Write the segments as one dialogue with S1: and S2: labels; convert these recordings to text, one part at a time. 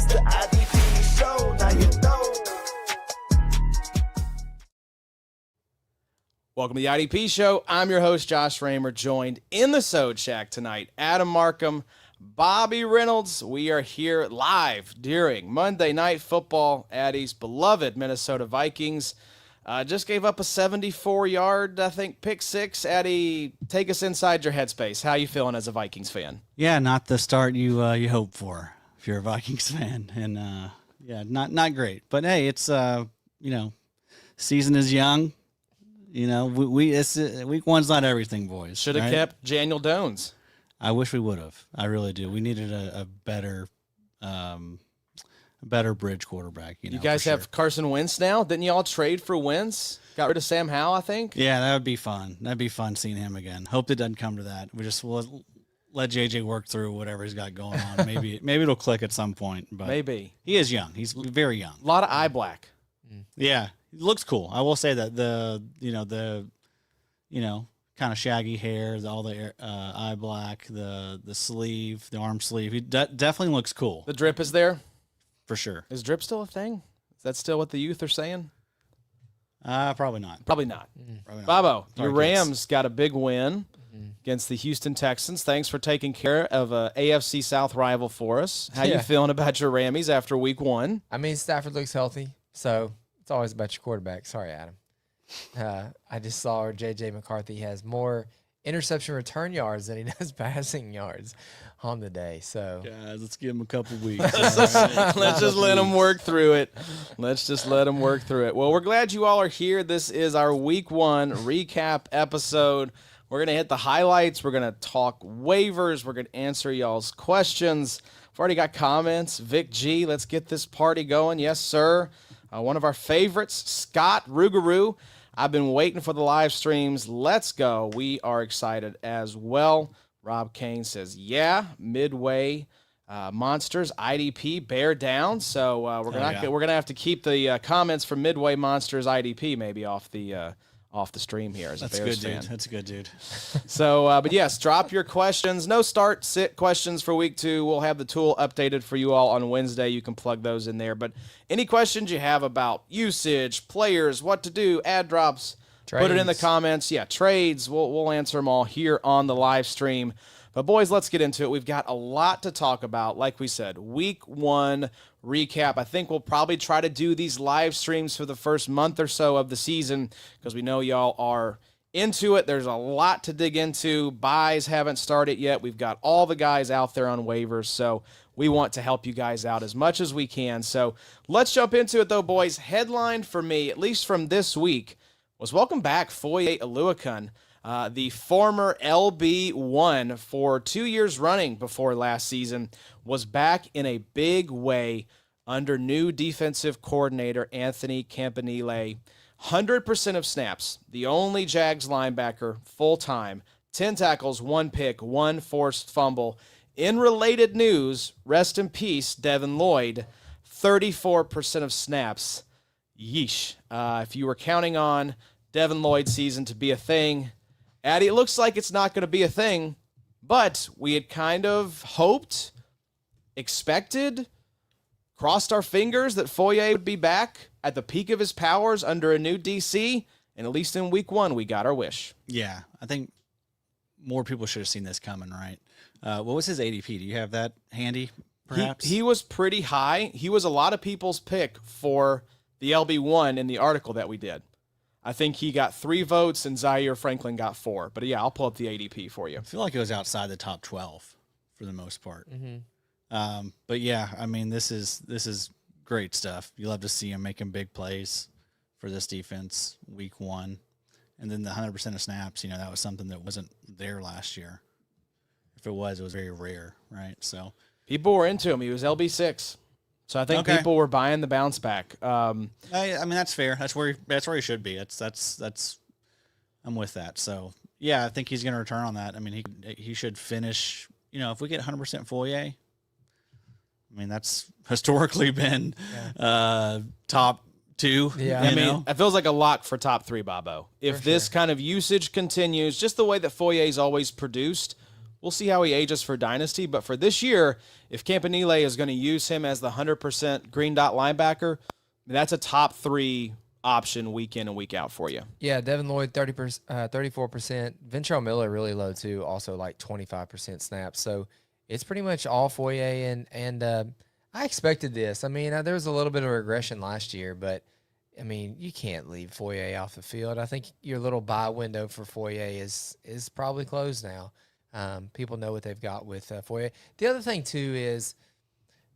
S1: is the IDP show. Now you know.
S2: Welcome to the IDP show. I'm your host, Josh Raymer, joined in the Sode Shack tonight. Adam Markham, Bobby Reynolds. We are here live during Monday Night Football. Addie's beloved Minnesota Vikings just gave up a 74-yard, I think, pick six. Addie, take us inside your headspace. How you feeling as a Vikings fan?
S3: Yeah, not the start you hope for if you're a Vikings fan, and yeah, not great. But hey, it's season is young. It's week one's not everything, boys.
S2: Should have kept Daniel Jones.
S3: I wish we would have. I really do. We needed a better bridge quarterback. You
S2: guys have Carson Wentz now. Didn't you all trade for Wentz? Got rid of Sam Howell, I think.
S3: Yeah, that would be fun. That'd be fun seeing him again. Hope it doesn't come to that. We'll let JJ work through whatever he's got going on. Maybe it'll click at some point. But
S2: maybe
S3: he is young. He's very young.
S2: A lot of eye black.
S3: Yeah, it looks cool. I will say that the kind of shaggy hair, all the eye black, the sleeve, the arm sleeve. He definitely looks cool.
S2: The drip is there?
S3: For sure.
S2: Is drip still a thing? Is that still what the youth are saying?
S3: Probably not.
S2: Probably not.
S3: Probably not.
S2: Bobo, your Rams got a big win against the Houston Texans. Thanks for taking care of a AFC South rival for us. How you feeling about your Rammies after week one?
S4: I mean, Stafford looks healthy, so it's always about your quarterback. Sorry, Adam. I just saw J.J. McCarthy has more interception return yards than he does passing yards on the day. So,
S3: guys, let's give him a couple weeks.
S2: Let's just let him work through it. Well, we're glad you all are here. This is our week one recap episode. We're going to hit the highlights. We're going to talk waivers. We're going to answer y'all's questions. We've already got comments. Vic G, let's get this party going. Yes, sir. One of our favorites, Scott Rugaroo. I've been waiting for the live streams. Let's go. We are excited as well. Rob Kane says, yeah, Midway Monsters, IDP, bear down. So we're gonna have to keep the comments from Midway Monsters IDP maybe off the stream here.
S3: That's good, dude. That's a good dude.
S2: So, but yes, drop your questions. No start, sit questions for week two. We'll have the tool updated for you all on Wednesday. You can plug those in there. But any questions you have about usage, players, what to do, ad drops, put it in the comments. Yeah, trades. We'll answer them all here on the live stream. But boys, let's get into it. We've got a lot to talk about. Like we said, week one recap. I think we'll probably try to do these live streams for the first month or so of the season because we know y'all are into it. There's a lot to dig into. Buys haven't started yet. We've got all the guys out there on waivers, so we want to help you guys out as much as we can. So let's jump into it, though, boys. Headline for me, at least from this week, was welcome back Foye Oluokun. The former LB1 for 2 years running before last season was back in a big way under new defensive coordinator Anthony Campanile. 100% of snaps, the only Jags linebacker full-time, 10 tackles, 1 pick, 1 forced fumble. In related news, rest in peace, Devin Lloyd, 34% of snaps. Yeesh. If you were counting on Devin Lloyd's season to be a thing, Addie, it looks like it's not going to be a thing, but we had kind of hoped, expected, crossed our fingers that Foye would be back at the peak of his powers under a new DC, and at least in week one, we got our wish.
S3: Yeah, I think more people should have seen this coming, right? What was his ADP? Do you have that handy, perhaps?
S2: He was pretty high. He was a lot of people's pick for the LB1 in the article that we did. I think he got 3 votes and Zaire Franklin got 4. But yeah, I'll pull up the ADP for you.
S3: I feel like it was outside the top 12 for the most part.
S4: Mm-hmm.
S3: But yeah, I mean, this is great stuff. You love to see him making big plays for this defense week one. And then the 100% of snaps, that was something that wasn't there last year. If it was very rare, right? So
S2: people were into him. He was LB6. So I think people were buying the bounce back.
S3: I mean, that's fair. That's where he should be. That's I'm with that. So yeah, I think he's going to return on that. I mean, he should finish. If we get 100% Foye, I mean that's historically been top 2.
S4: Yeah,
S2: I mean, it feels like a lock for top 3, Bobo. If this kind of usage continues, just the way that Foye's always produced, We'll see how he ages for Dynasty. But for this year, if Campanile is going to use him as the 100% green dot linebacker, that's a top 3 option week in and week out for you.
S4: Yeah, Devin Lloyd 34%. Ventrell Miller really low too, also like 25% snaps. So it's pretty much all Foye and I expected this. I mean, there was a little bit of regression last year, but I mean, you can't leave Foye off the field. I think your little buy window for Foye is probably closed now. People know what they've got with Foye. The other thing too is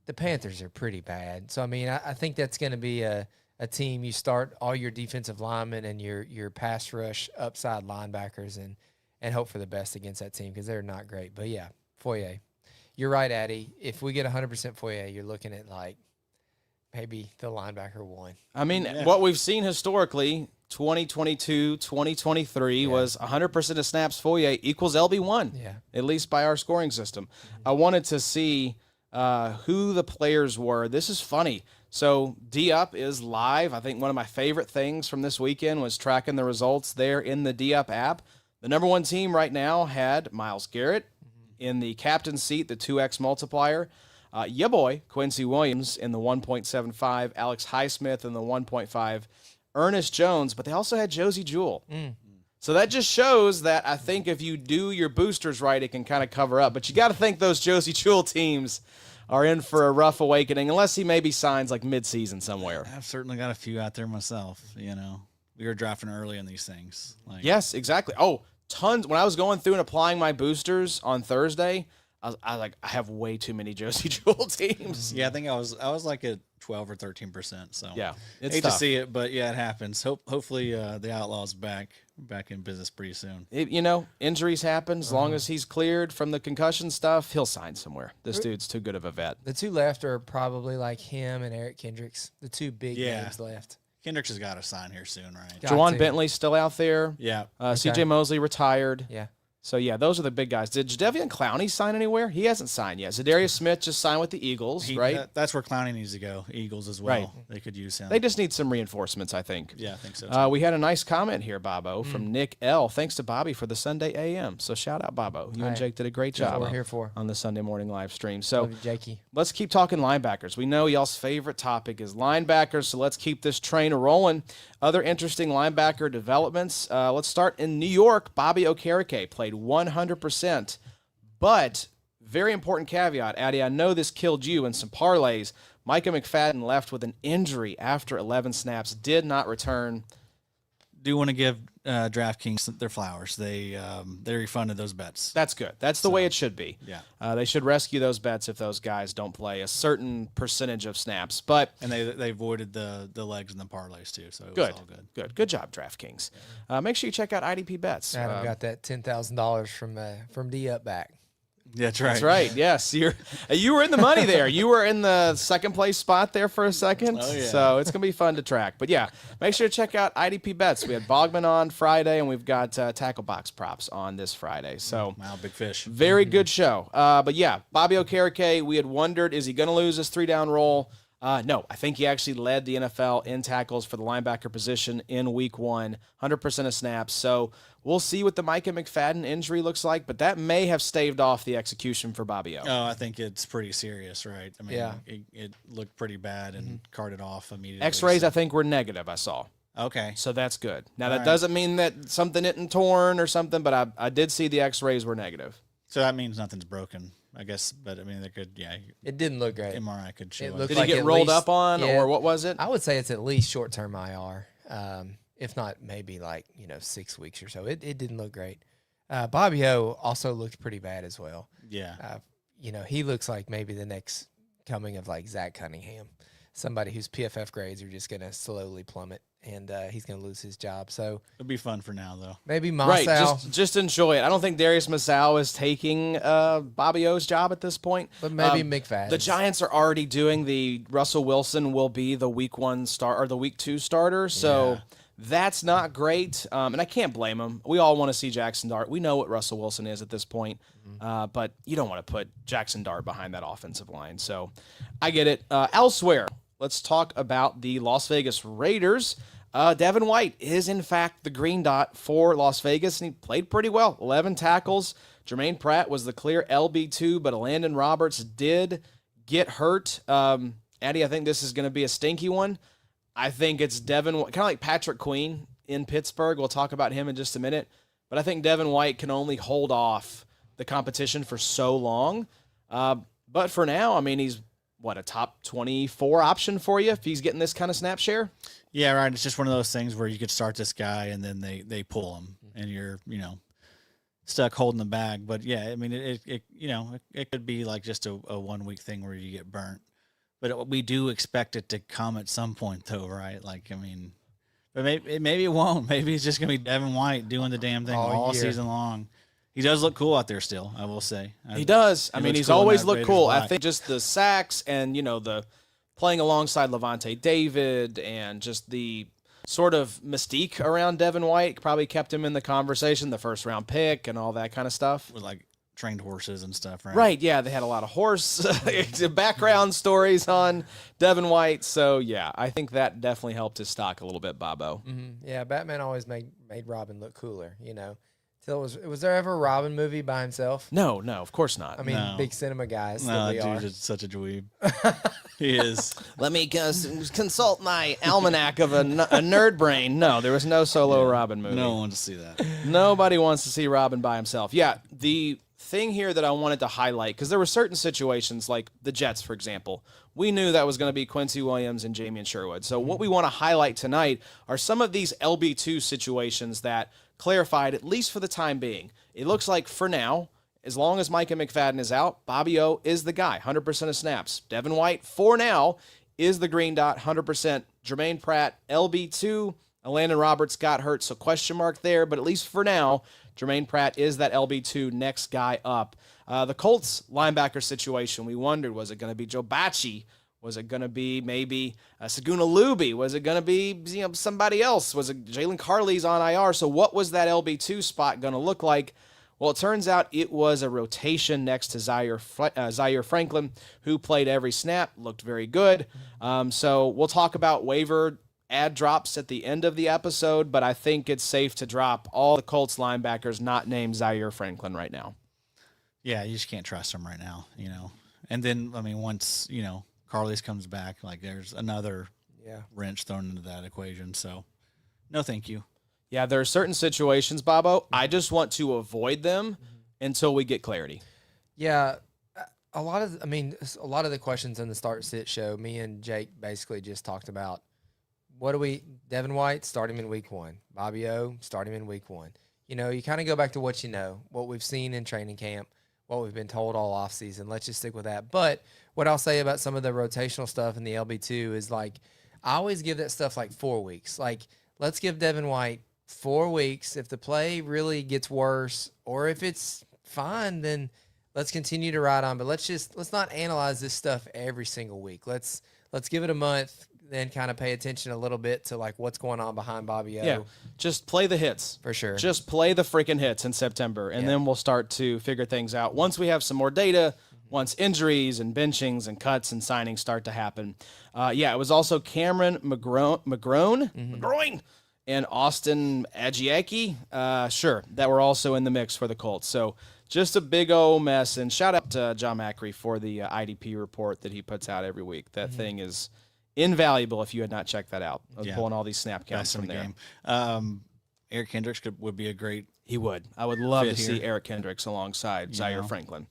S4: the Panthers are pretty bad. So I mean, I think that's going to be a team you start all your defensive linemen and your pass rush upside linebackers and hope for the best against that team because they're not great. But yeah, Foye. You're right, Addy. If we get 100% Foye, you're looking at like maybe the linebacker 1.
S2: I mean, what we've seen historically, 2022, 2023 was 100% of snaps Foye equals LB1, at least by our scoring system. I wanted to see who the players were. This is funny. So D-Up is live. I think one of my favorite things from this weekend was tracking the results there in the D-Up app. The number 1 team right now had Myles Garrett in the captain seat, the 2X multiplier. Yeah, boy, Quincy Williams in the 1.75, Alex Highsmith in the 1.5, Ernest Jones, but they also had Josie Jewell. So that just shows that I think if you do your boosters right, it can kind of cover up. But you got to think those Josie Jewell teams are in for a rough awakening, unless he maybe signs like mid-season somewhere.
S3: I've certainly got a few out there myself, you know. We were drafting early in these things. Like,
S2: yes, exactly. Oh, tons. When I was going through and applying my boosters on Thursday, I was like, I have way too many Josie Jewell teams.
S3: Yeah, I think I was like at 12 or 13%. So
S2: yeah, it's
S3: hate
S2: tough.
S3: to see it, but yeah, it happens. Hopefully the Outlaw's back in business pretty soon.
S2: Injuries happen. As long as he's cleared from the concussion stuff, he'll sign somewhere. This dude's too good of a vet.
S4: The 2 left are probably like him and Eric Kendricks, the 2 big names left.
S3: Kendricks has got to sign here soon, right?
S2: Juwan Bentley's still out there.
S3: Yeah.
S2: C.J. Mosley retired.
S4: Yeah.
S2: So, yeah, those are the big guys. Did Jadeveon Clowney sign anywhere? He hasn't signed yet. Zadarius Smith just signed with the Eagles, right?
S3: That's where Clowney needs to go. Eagles as well.
S2: Right.
S3: They could use him.
S2: They just need some reinforcements, I think.
S3: Yeah, I think so, too.
S2: We had a nice comment here, Bobo, from Nick L. Thanks to Bobby for the Sunday AM. So, shout out, Bobo. You and Jake did a great job
S4: what we're here for
S2: on the Sunday morning live stream. So,
S4: Love you, Jakey.
S2: Let's keep talking linebackers. We know y'all's favorite topic is linebackers, so let's keep this train rolling. Other interesting linebacker developments. Let's start in New York. Bobby Okereke played 100%, but very important caveat, Addy, I know this killed you in some parlays. Micah McFadden left with an injury after 11 snaps, did not return.
S3: Do want to give DraftKings their flowers. They refunded those bets.
S2: That's good. That's the way it should be.
S3: Yeah.
S2: They should rescue those bets if those guys don't play a certain percentage of snaps. But
S3: and they avoided the legs and the parlays too. So it
S2: good.
S3: was all good.
S2: Good job, DraftKings. Make sure you check out IDP Bets.
S4: Adam got that $10,000 from D-Up back.
S3: That's right.
S2: That's right. Yes, you were in the money there. You were in the second place spot there for a second.
S3: Oh, yeah.
S2: So it's gonna be fun to track. But yeah, make sure to check out IDP Bets. We had Bogman on Friday, and we've got Tackle Box Props on this Friday. So
S3: wow, big fish.
S2: Very good show. But yeah, Bobby Okereke. We had wondered, is he gonna lose his 3-down role? No, I think he actually led the NFL in tackles for the linebacker position in week 1, 100% of snaps. So we'll see what the Micah McFadden injury looks like, but that may have staved off the execution for Bobby O.
S3: Oh, I think it's pretty serious, right? I mean,
S4: Yeah.
S3: it looked pretty bad and carted off immediately.
S2: X-rays, I think, were negative, I saw.
S3: Okay.
S2: So that's good. Now,
S3: All
S2: that
S3: right.
S2: doesn't mean that something isn't torn or something, but I did see the X-rays were negative.
S3: So that means nothing's broken, I guess. But I mean, they could,
S4: It didn't look great.
S3: MRI could show
S4: It
S3: us.
S4: looked
S2: Did
S4: like
S2: he get
S4: at
S2: rolled
S4: least-
S2: up on,
S4: yeah.
S2: or what was it?
S4: I would say it's at least short-term IR, if not maybe 6 weeks or so. It didn't look great. Bobby O also looked pretty bad as well.
S3: Yeah.
S4: He looks like maybe the next coming of Zach Cunningham, somebody whose PFF grades are just going to slowly plummet, and he's going to lose his job. So
S3: It'll be fun for now, though.
S4: maybe
S2: Right,
S4: Masao,
S2: just enjoy it. I don't think Darius Masao is taking Bobby O's job at this point.
S4: but maybe McFadden.
S2: The Giants are already doing the Russell Wilson will be the week 1 start or the week 2 starter. So that's not great. And I can't blame him. We all want to see Jackson Dart. We know what Russell Wilson is at this point. But you don't want to put Jackson Dart behind that offensive line. So I get it. Elsewhere, let's talk about the Las Vegas Raiders. Devin White is, in fact, the green dot for Las Vegas, and he played pretty well. 11 tackles, Jermaine Pratt was the clear LB2, but Landon Roberts did get hurt. Eddie, I think this is going to be a stinky one. I think it's Devin, kind of like Patrick Queen in Pittsburgh. We'll talk about him in just a minute. But I think Devin White can only hold off the competition for so long. But for now, I mean, he's, a top 24 option for you if he's getting this kind of snap share?
S3: Yeah, right. It's just one of those things where you could start this guy and then they pull him and you're, stuck holding the bag. But yeah, I mean, it could be like just a 1 week thing where you get burnt. But we do expect it to come at some point, though, right? Like, I mean, but maybe it won't. Maybe it's just gonna be Devin White doing the damn thing all season long. He does look cool out there still, I will say.
S2: He does. I mean, he's
S3: cool
S2: always looked cool.
S3: black.
S2: I think just the sacks and, the playing alongside Levante David and just the sort of mystique around Devin White probably kept him in the conversation, the first round pick and all that kind of stuff.
S3: With like trained horses and stuff, right?
S2: Right, yeah, they had a lot of horse background stories on Devin White. So, yeah, I think that definitely helped his stock a little bit, Bobo.
S4: Mm-hmm. Yeah, Batman always made Robin look cooler, Till was there ever a Robin movie by himself?
S2: No, of course not.
S4: I mean, big cinema guys.
S3: No,
S4: we are.
S3: dude, it's such a dweeb. He is.
S2: Let me consult my almanac of a nerd brain. No, there was no solo Robin movie.
S3: No one wants to see that.
S2: Nobody wants to see Robin by himself. Yeah, the thing here that I wanted to highlight, because there were certain situations like the Jets, for example. We knew that was going to be Quincy Williams and Jamian Sherwood. So what we want to highlight tonight are some of these LB2 situations that clarified, at least for the time being. It looks like for now, as long as Micah McFadden is out, Bobby O is the guy, 100% of snaps. Devin White, for now, is the green dot, 100%. Jermaine Pratt, LB2. Landon Roberts got hurt, so question mark there. But at least for now, Jermaine Pratt is that LB2 next guy up. The Colts linebacker situation, we wondered, was it going to be Joe Bacci? Was it going to be maybe Saguna Luby? Was it going to be somebody else? Was it Jalen Carley's on IR? So what was that LB2 spot going to look like? Well, it turns out it was a rotation next to Zaire Franklin, who played every snap, looked very good. So we'll talk about waiver ad drops at the end of the episode, but I think it's safe to drop all the Colts linebackers not named Zaire Franklin right now.
S3: Yeah, you just can't trust him right now, And then, I mean, once, Carly's comes back, like there's another wrench thrown into that equation. So, no thank you.
S2: Yeah, there are certain situations, Bobo, I just want to avoid them until we get clarity.
S4: Yeah, a lot of the questions in the Start Sit show, me and Jake basically just talked about Devin White, start him in week 1. Bobby O, start him in week 1. You kind of go back to what what we've seen in training camp, what we've been told all offseason. Let's just stick with that. But what I'll say about some of the rotational stuff in the LB2 is, like, I always give that stuff like 4 weeks. Like, let's give Devin White 4 weeks. If the play really gets worse or if it's fine, then let's continue to ride on. But let's not analyze this stuff every single week. Let's give it a month, then kind of pay attention a little bit to like what's going on behind Bobby O.
S2: Yeah, just play the hits.
S4: For sure.
S2: Just play the freaking hits in September, and then we'll start to figure things out. Once we have some more data, once injuries and benchings and cuts and signings start to happen. It was also Cameron McGroin and Austin Agiaki, that were also in the mix for the Colts. So just a big old mess, and shout out to John Macri for the IDP report that he puts out every week. That thing is invaluable if you had not checked that out. Pulling all these snap counts from there.
S3: Game. Eric Hendricks would be a great.
S2: He would. I would love to see Eric Hendricks alongside Zaire Franklin.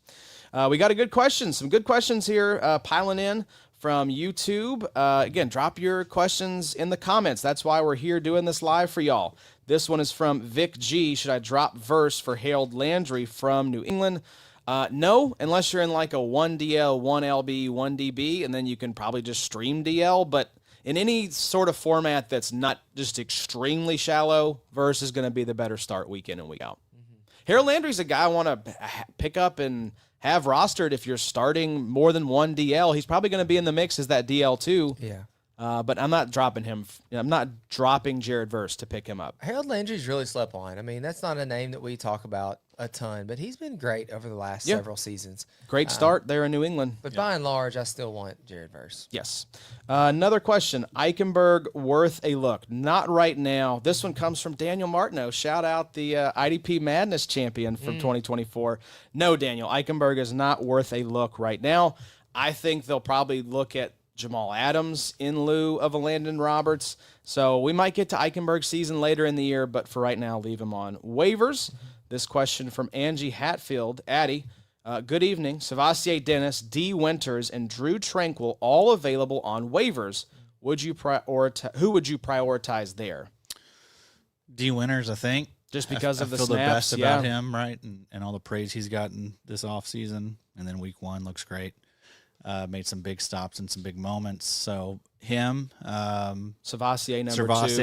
S2: We got some good questions here piling in from YouTube. Again, drop your questions in the comments. That's why we're here doing this live for y'all. This one is from Vic G. Should I drop verse for Harold Landry from New England? No, unless you're in like a 1DL, 1LB, 1DB, and then you can probably just stream DL. But in any sort of format that's not just extremely shallow, verse is going to be the better start week in and week out. Harold Landry's a guy I want to pick up and have rostered if you're starting more than one DL. He's probably going to be in the mix as that DL2.
S4: Yeah.
S2: But I'm not dropping him. I'm not dropping Jared Verse to pick him up.
S4: Harold Landry's really slept on. I mean, that's not a name that we talk about a ton, but he's been great over the last several seasons.
S2: Great start there in New England.
S4: But by and large, I still want Jared Verse.
S2: Yes. Another question. Eichenberg worth a look? Not right now. This one comes from Daniel Martineau. Shout out the IDP Madness champion from 2024. No, Daniel. Eichenberg is not worth a look right now. I think they'll probably look at Jamal Adams in lieu of a Landon Roberts. So we might get to Eichenberg's season later in the year, but for right now, leave him on waivers. This question from Angie Hatfield. Addie, good evening. Savassier Dennis, D. Winters, and Drew Tranquil all available on waivers. Would you who would you prioritize there?
S3: D. Winters, I think.
S2: Just because of the
S3: feel
S2: snaps?
S3: the best about him, right? And all the praise he's gotten this offseason. And then week 1 looks great. Made some big stops and some big moments. So him,
S2: Savassier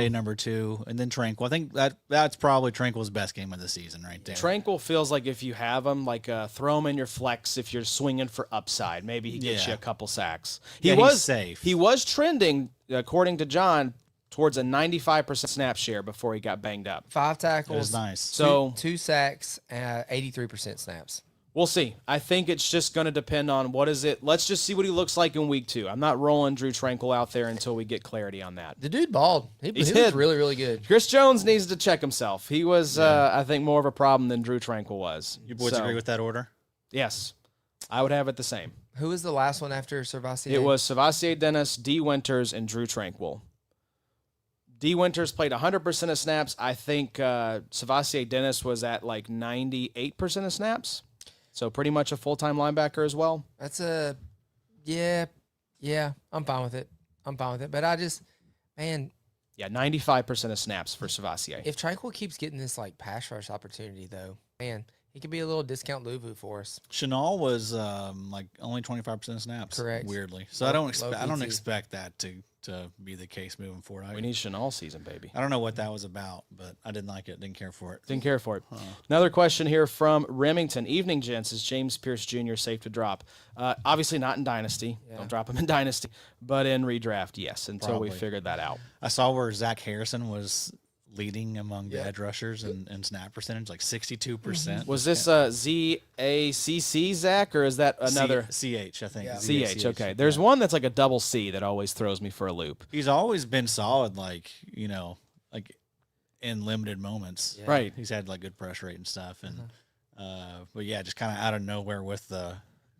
S3: number 2, and then Tranquil. I think that's probably Tranquil's best game of the season right there.
S2: Tranquil feels like if you have him, like throw him in your flex if you're swinging for upside. Maybe he gets you a couple sacks. He was
S3: safe.
S2: He was trending, according to John, towards a 95% snap share before he got banged up.
S4: 5 tackles.
S3: That was nice.
S2: So
S4: 2 sacks, 83% snaps.
S2: we'll see. I think it's just going to depend on what is it. Let's just see what he looks like in week 2. I'm not rolling Drew Tranquil out there until we get clarity on that.
S4: The dude balled. He was
S2: did.
S4: really, really good.
S2: Chris Jones needs to check himself. He was, I think, more of a problem than Drew Tranquil was.
S3: You boys agree with that order?
S2: Yes. I would have it the same.
S4: Who was the last one after Savassier?
S2: It was Savassier Dennis, D. Winters, and Drew Tranquil. D. Winters played 100% of snaps. I think Savassier Dennis was at like 98% of snaps. So pretty much a full-time linebacker as well.
S4: That's a, yeah, I'm fine with it. But I just, man.
S2: Yeah, 95% of snaps for Savassier.
S4: If Tranquil keeps getting this like pass rush opportunity though, man, he could be a little discount Luvu for us.
S3: Chenal was like only 25% of snaps.
S4: Correct.
S3: Weirdly. So I don't expect that to be the case moving forward.
S2: We need Chenal season, baby.
S3: I don't know what that was about, but I didn't like it. Didn't care for it.
S2: Didn't care for it. Another question here from Remington. Evening, gents. Is James Pierce Jr. safe to drop? Obviously not in Dynasty. Yeah. Don't drop him in Dynasty. But in redraft, yes, until we figured that out.
S3: I saw where Zach Harrison was leading among the edge rushers and snap percentage, like 62%.
S2: Was this ZACC, Zach, or is that another?
S3: CH, I think.
S2: Yeah. CH, okay. There's one that's like a double C that always throws me for a loop.
S3: He's always been solid, like in limited moments.
S2: Yeah. Right.
S3: He's had like good pressure rate and stuff. And but yeah, just kind of out of nowhere with the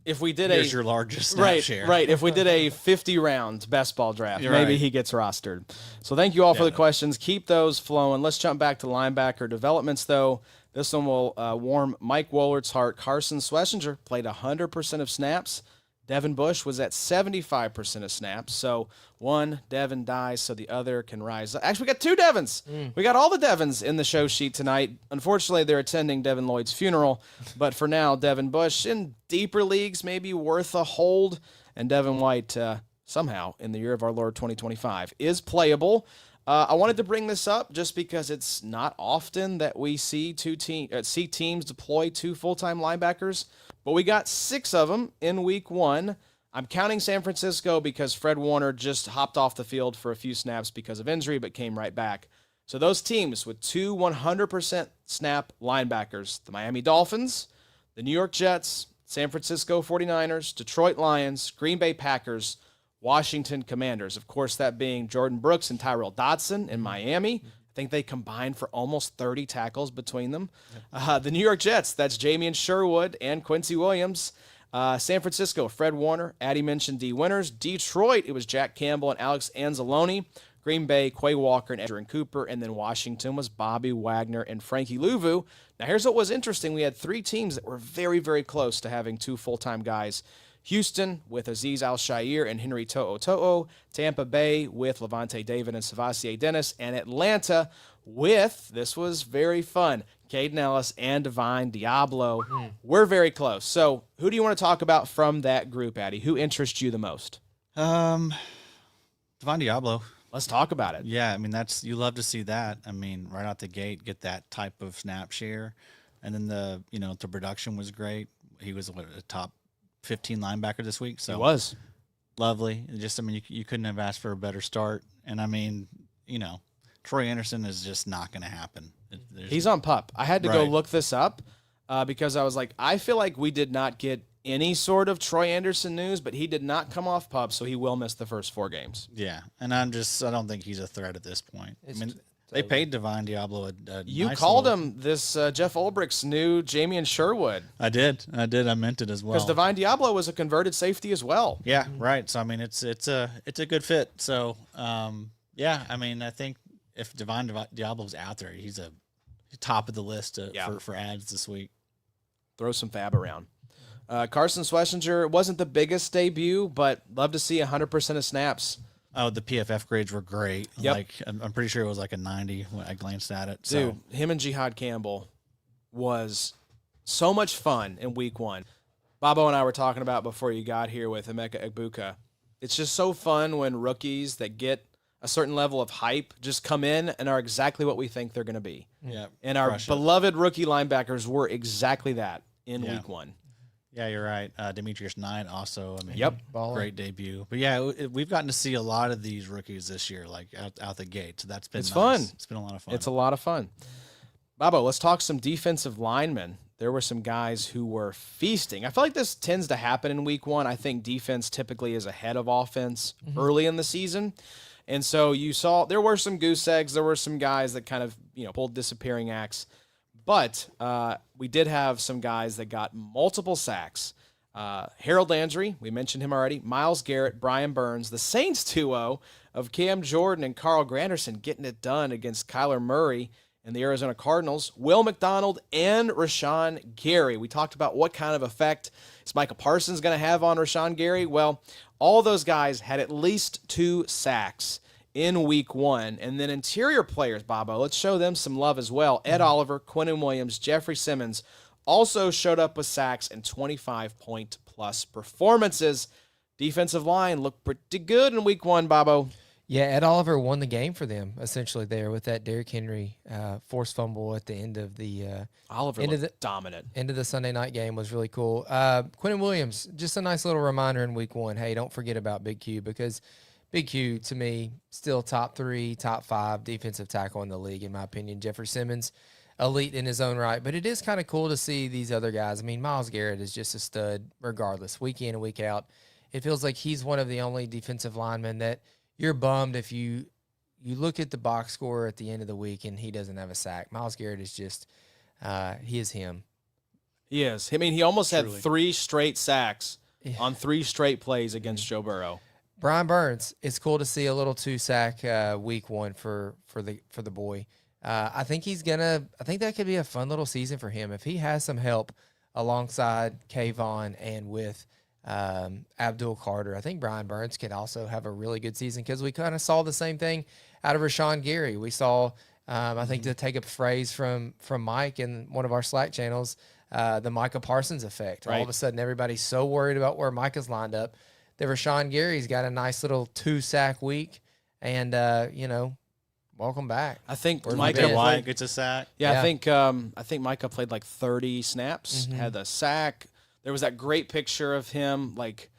S2: if we did
S3: here's your largest snap share.
S2: Right. If we did a 50-round best ball draft, maybe he gets rostered. So thank you all for the questions. Keep those flowing. Let's jump back to linebacker developments, though. This one will warm Mike Wollert's heart. Carson Schlesinger played 100% of snaps. Devin Bush was at 75% of snaps. So one Devin dies so the other can rise. Actually, we got 2 Devins. We got all the Devins in the show sheet tonight. Unfortunately, they're attending Devin Lloyd's funeral. But for now, Devin Bush in deeper leagues may be worth a hold. And Devin White, somehow, in the year of our Lord 2025, is playable. I wanted to bring this up just because it's not often that we see teams deploy 2 full-time linebackers, but we got 6 of them in week 1. I'm counting San Francisco because Fred Warner just hopped off the field for a few snaps because of injury, but came right back. So those teams with 2 100% snap linebackers, the Miami Dolphins, the New York Jets, San Francisco 49ers, Detroit Lions, Green Bay Packers, Washington Commanders. Of course, that being Jordan Brooks and Tyrell Dodson in Miami. I think they combined for almost 30 tackles between them. The New York Jets, that's Jamian Sherwood and Quincy Williams. San Francisco, Fred Warner. Addie mentioned D. Winters. Detroit, it was Jack Campbell and Alex Anzalone. Green Bay, Quay Walker and Adrian Cooper. And then Washington was Bobby Wagner and Frankie Louvu. Now, here's what was interesting. We had 3 teams that were very, very close to having 2 full-time guys. Houston with Azeez Al-Shaair and Henry To'o. Tampa Bay with Levante David and Savassier Dennis. And Atlanta with, this was very fun, Caden Ellis and Divine Diablo. We're very close. So who do you want to talk about from that group, Addie? Who interests you the most?
S3: Divine Diablo.
S2: Let's talk about it.
S3: Yeah, I mean, you love to see that. I mean, right out the gate, get that type of snap share. And then the production was great. He was a top 15 linebacker this week. So
S2: he was.
S3: lovely. Just, I mean, you couldn't have asked for a better start. And I mean, Troy Anderson is just not going to happen.
S2: He's on PUP. I had to go
S3: Right.
S2: look this up because I was like, I feel like we did not get any sort of Troy Anderson news, but he did not come off PUP, so he will miss the first 4 games.
S3: Yeah, and I don't think he's a threat at this point. I mean, they paid Divine Diablo a
S2: You
S3: nice
S2: called
S3: little-
S2: him this Jeff Ulbricht's new Jamie Sherwood
S3: I did. I meant it as well.
S2: because Divine Diablo was a converted safety as well.
S3: Yeah, right. So I mean, it's a good fit. So yeah, I mean, I think if Divine Diablo's out there, he's a top of the list for ads this week.
S2: Throw some fab around. Carson Schlesinger wasn't the biggest debut, but love to see 100% of snaps.
S3: Oh, the PFF grades were great.
S2: Yep.
S3: Like I'm pretty sure it was like a 90 when I glanced at it. So.
S2: Dude, him and Jihad Campbell was so much fun in week 1. Bobo and I were talking about before you got here with Emeka Egbuka. It's just so fun when rookies that get a certain level of hype just come in and are exactly what we think they're going to be.
S3: Yeah,
S2: And our
S3: crush it.
S2: beloved rookie linebackers were exactly that in week 1.
S3: Yeah, you're right. Demetrius Knight also. I mean,
S2: Yep.
S4: Baller.
S3: great debut. But yeah, we've gotten to see a lot of these rookies this year, like out the gate. So that's been
S2: It's
S3: nice.
S2: fun.
S3: It's been a lot of fun.
S2: It's a lot of fun. Bobo, let's talk some defensive linemen. There were some guys who were feasting. I feel like this tends to happen in week 1. I think defense typically is ahead of offense early in the season. And so you saw there were some goose eggs. There were some guys that kind of, pulled disappearing acts. But we did have some guys that got multiple sacks. Harold Landry, we mentioned him already. Myles Garrett, Brian Burns, the Saints duo of Cam Jordan and Carl Granderson getting it done against Kyler Murray and the Arizona Cardinals. Will McDonald and Rashawn Gary. We talked about what kind of effect is Micah Parsons going to have on Rashawn Gary. Well, all those guys had at least 2 sacks in week 1. And then interior players, Bobo, let's show them some love as well. Ed Oliver, Quinnen Williams, Jeffrey Simmons also showed up with sacks and 25-point-plus performances. Defensive line looked pretty good in week 1, Bobo.
S4: Yeah, Ed Oliver won the game for them essentially there with that Derrick Henry forced fumble at the end of the
S2: Oliver
S4: Into
S2: looked dominant.
S4: end of the Sunday night game was really cool. Quinnen Williams, just a nice little reminder in week 1. Hey, don't forget about Big Q because Big Q to me still top 3, top 5 defensive tackle in the league in my opinion. Jeffrey Simmons, elite in his own right, but it is kind of cool to see these other guys. I mean, Myles Garrett is just a stud regardless, week in and week out. It feels like he's one of the only defensive linemen that you're bummed if you look at the box score at the end of the week and he doesn't have a sack. Myles Garrett is just he is him.
S2: He is. I mean, he almost had
S3: Truly.
S2: 3 straight sacks
S4: Yeah.
S2: on 3 straight plays against Joe Burrow.
S4: Brian Burns, it's cool to see a little 2-sack week 1 for the boy. I think that could be a fun little season for him if he has some help alongside Kayvon and with Abdul Carter. I think Brian Burns could also have a really good season because we kind of saw the same thing out of Rashawn Gary. We saw, I think to take a phrase from Mike in one of our Slack channels, the Micah Parsons effect.
S2: Right.
S4: All of a sudden, everybody's so worried about where Micah's lined up that Rashawn Gary's got a nice little 2-sack week, and welcome back.
S2: I think
S4: Where's
S2: Micah
S4: my
S3: Micah
S4: band?
S3: White
S2: played,
S3: gets a sack.
S2: yeah,
S4: Yeah.
S2: I think Micah played like 30 snaps, had a sack. There was that great picture of him, like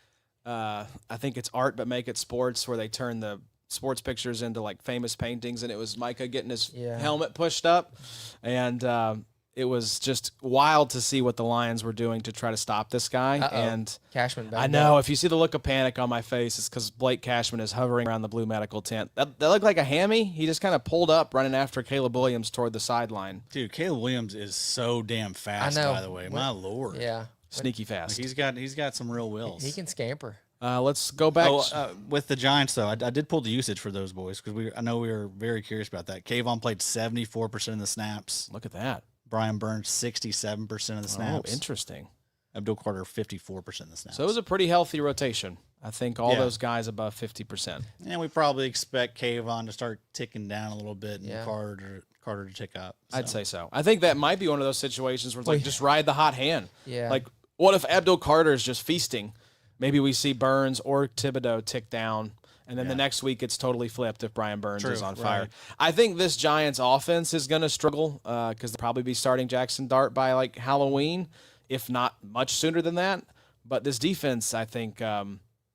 S2: I think it's Art But Make It Sports, where they turn the sports pictures into like famous paintings, and it was Micah getting his
S4: Yeah.
S2: helmet pushed up, and it was just wild to see what the Lions were doing to try to stop this guy.
S4: Uh-oh.
S2: And
S4: Cashman back
S2: I know if you see the look of panic on my face, it's because Blake Cashman is hovering around the blue medical tent. That looked like a hammy. He just kind of pulled up, running after Caleb Williams toward the sideline.
S3: Dude, Caleb Williams is so damn fast.
S4: know.
S3: By the way, my lord.
S4: Yeah,
S2: Sneaky fast.
S3: Like he's got some real wills.
S4: he can scamper.
S2: Let's go back.
S3: With the Giants though, I did pull the usage for those boys because I know we were very curious about that. Kayvon played 74% of the snaps.
S2: Look at that.
S3: Brian Burns 67% of the snaps.
S2: Oh, interesting.
S3: Abdul Carter 54% of the snaps.
S2: So it was a pretty healthy rotation. I think all
S3: Yeah.
S2: those guys above 50%.
S3: and we probably expect Kayvon to start ticking down a little bit and
S4: Yeah.
S3: Carter to tick up.
S2: I'd
S3: So.
S2: say so. I think that might be one of those situations where it's like just ride the hot hand.
S4: Yeah.
S2: Like, what if Abdul Carter is just feasting? Maybe we see Burns or Thibodeau tick down, and then the next week it's totally flipped if Brian Burns
S3: True,
S2: is on fire.
S3: right.
S2: I think this Giants offense is going to struggle because they'll probably be starting Jackson Dart by like Halloween, if not much sooner than that. But this defense, I think,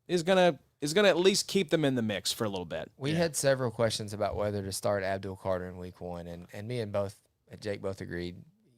S2: is going to is going to at least keep them in the mix for a little bit.
S4: We had several questions about whether to start Abdul Carter in week 1, and me and Jake both agreed,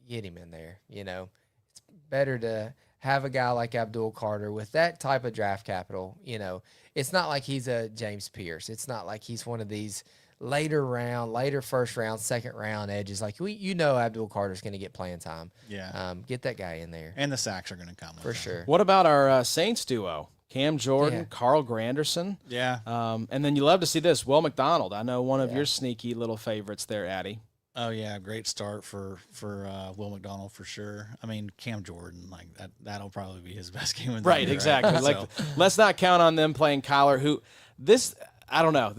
S4: get him in there. You know, it's better to have a guy like Abdul Carter with that type of draft capital. You know, it's not like he's a James Pierce. It's not like he's one of these later first round, second round edges. Like Abdul Carter's going to get playing time.
S3: Yeah.
S4: Get that guy in there.
S3: And the sacks are going to come.
S4: For sure.
S2: What about our Saints duo? Cam Jordan,
S4: Yeah.
S2: Carl Granderson.
S3: Yeah.
S2: And then you love to see this. Will McDonald. I know one of your sneaky little favorites there, Addy.
S3: Oh yeah, great start for Will McDonald for sure. I mean, Cam Jordan, like that'll probably be his best game of the
S2: Right,
S3: year,
S2: exactly.
S3: Right?
S2: Like, let's not count on them playing Kyler, I don't know.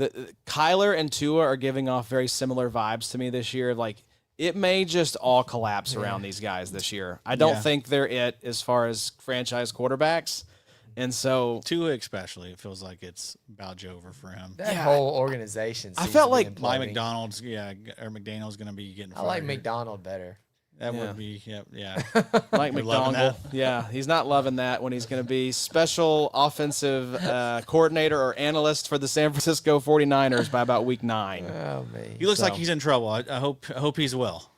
S2: Kyler and Tua are giving off very similar vibes to me this year. Like, it may just all collapse around these guys this year. I don't think they're it as far as franchise quarterbacks. And so
S3: Tua especially, it feels like it's about over for him.
S4: That whole organization.
S2: I
S4: seems
S2: felt
S4: to be
S2: like
S3: Mike
S4: imploding.
S3: McDonald's, or McDaniel's going to be getting
S4: I
S3: fired.
S4: like McDonald better.
S3: That
S2: Yeah.
S3: would be, yeah.
S2: Mike
S3: You're loving
S2: McDonald,
S3: that?
S2: yeah, he's not loving that when he's going to be special offensive coordinator or analyst for the San Francisco 49ers by about week 9.
S4: Oh, man.
S3: He looks like
S2: So-
S3: he's in trouble. I hope he's well.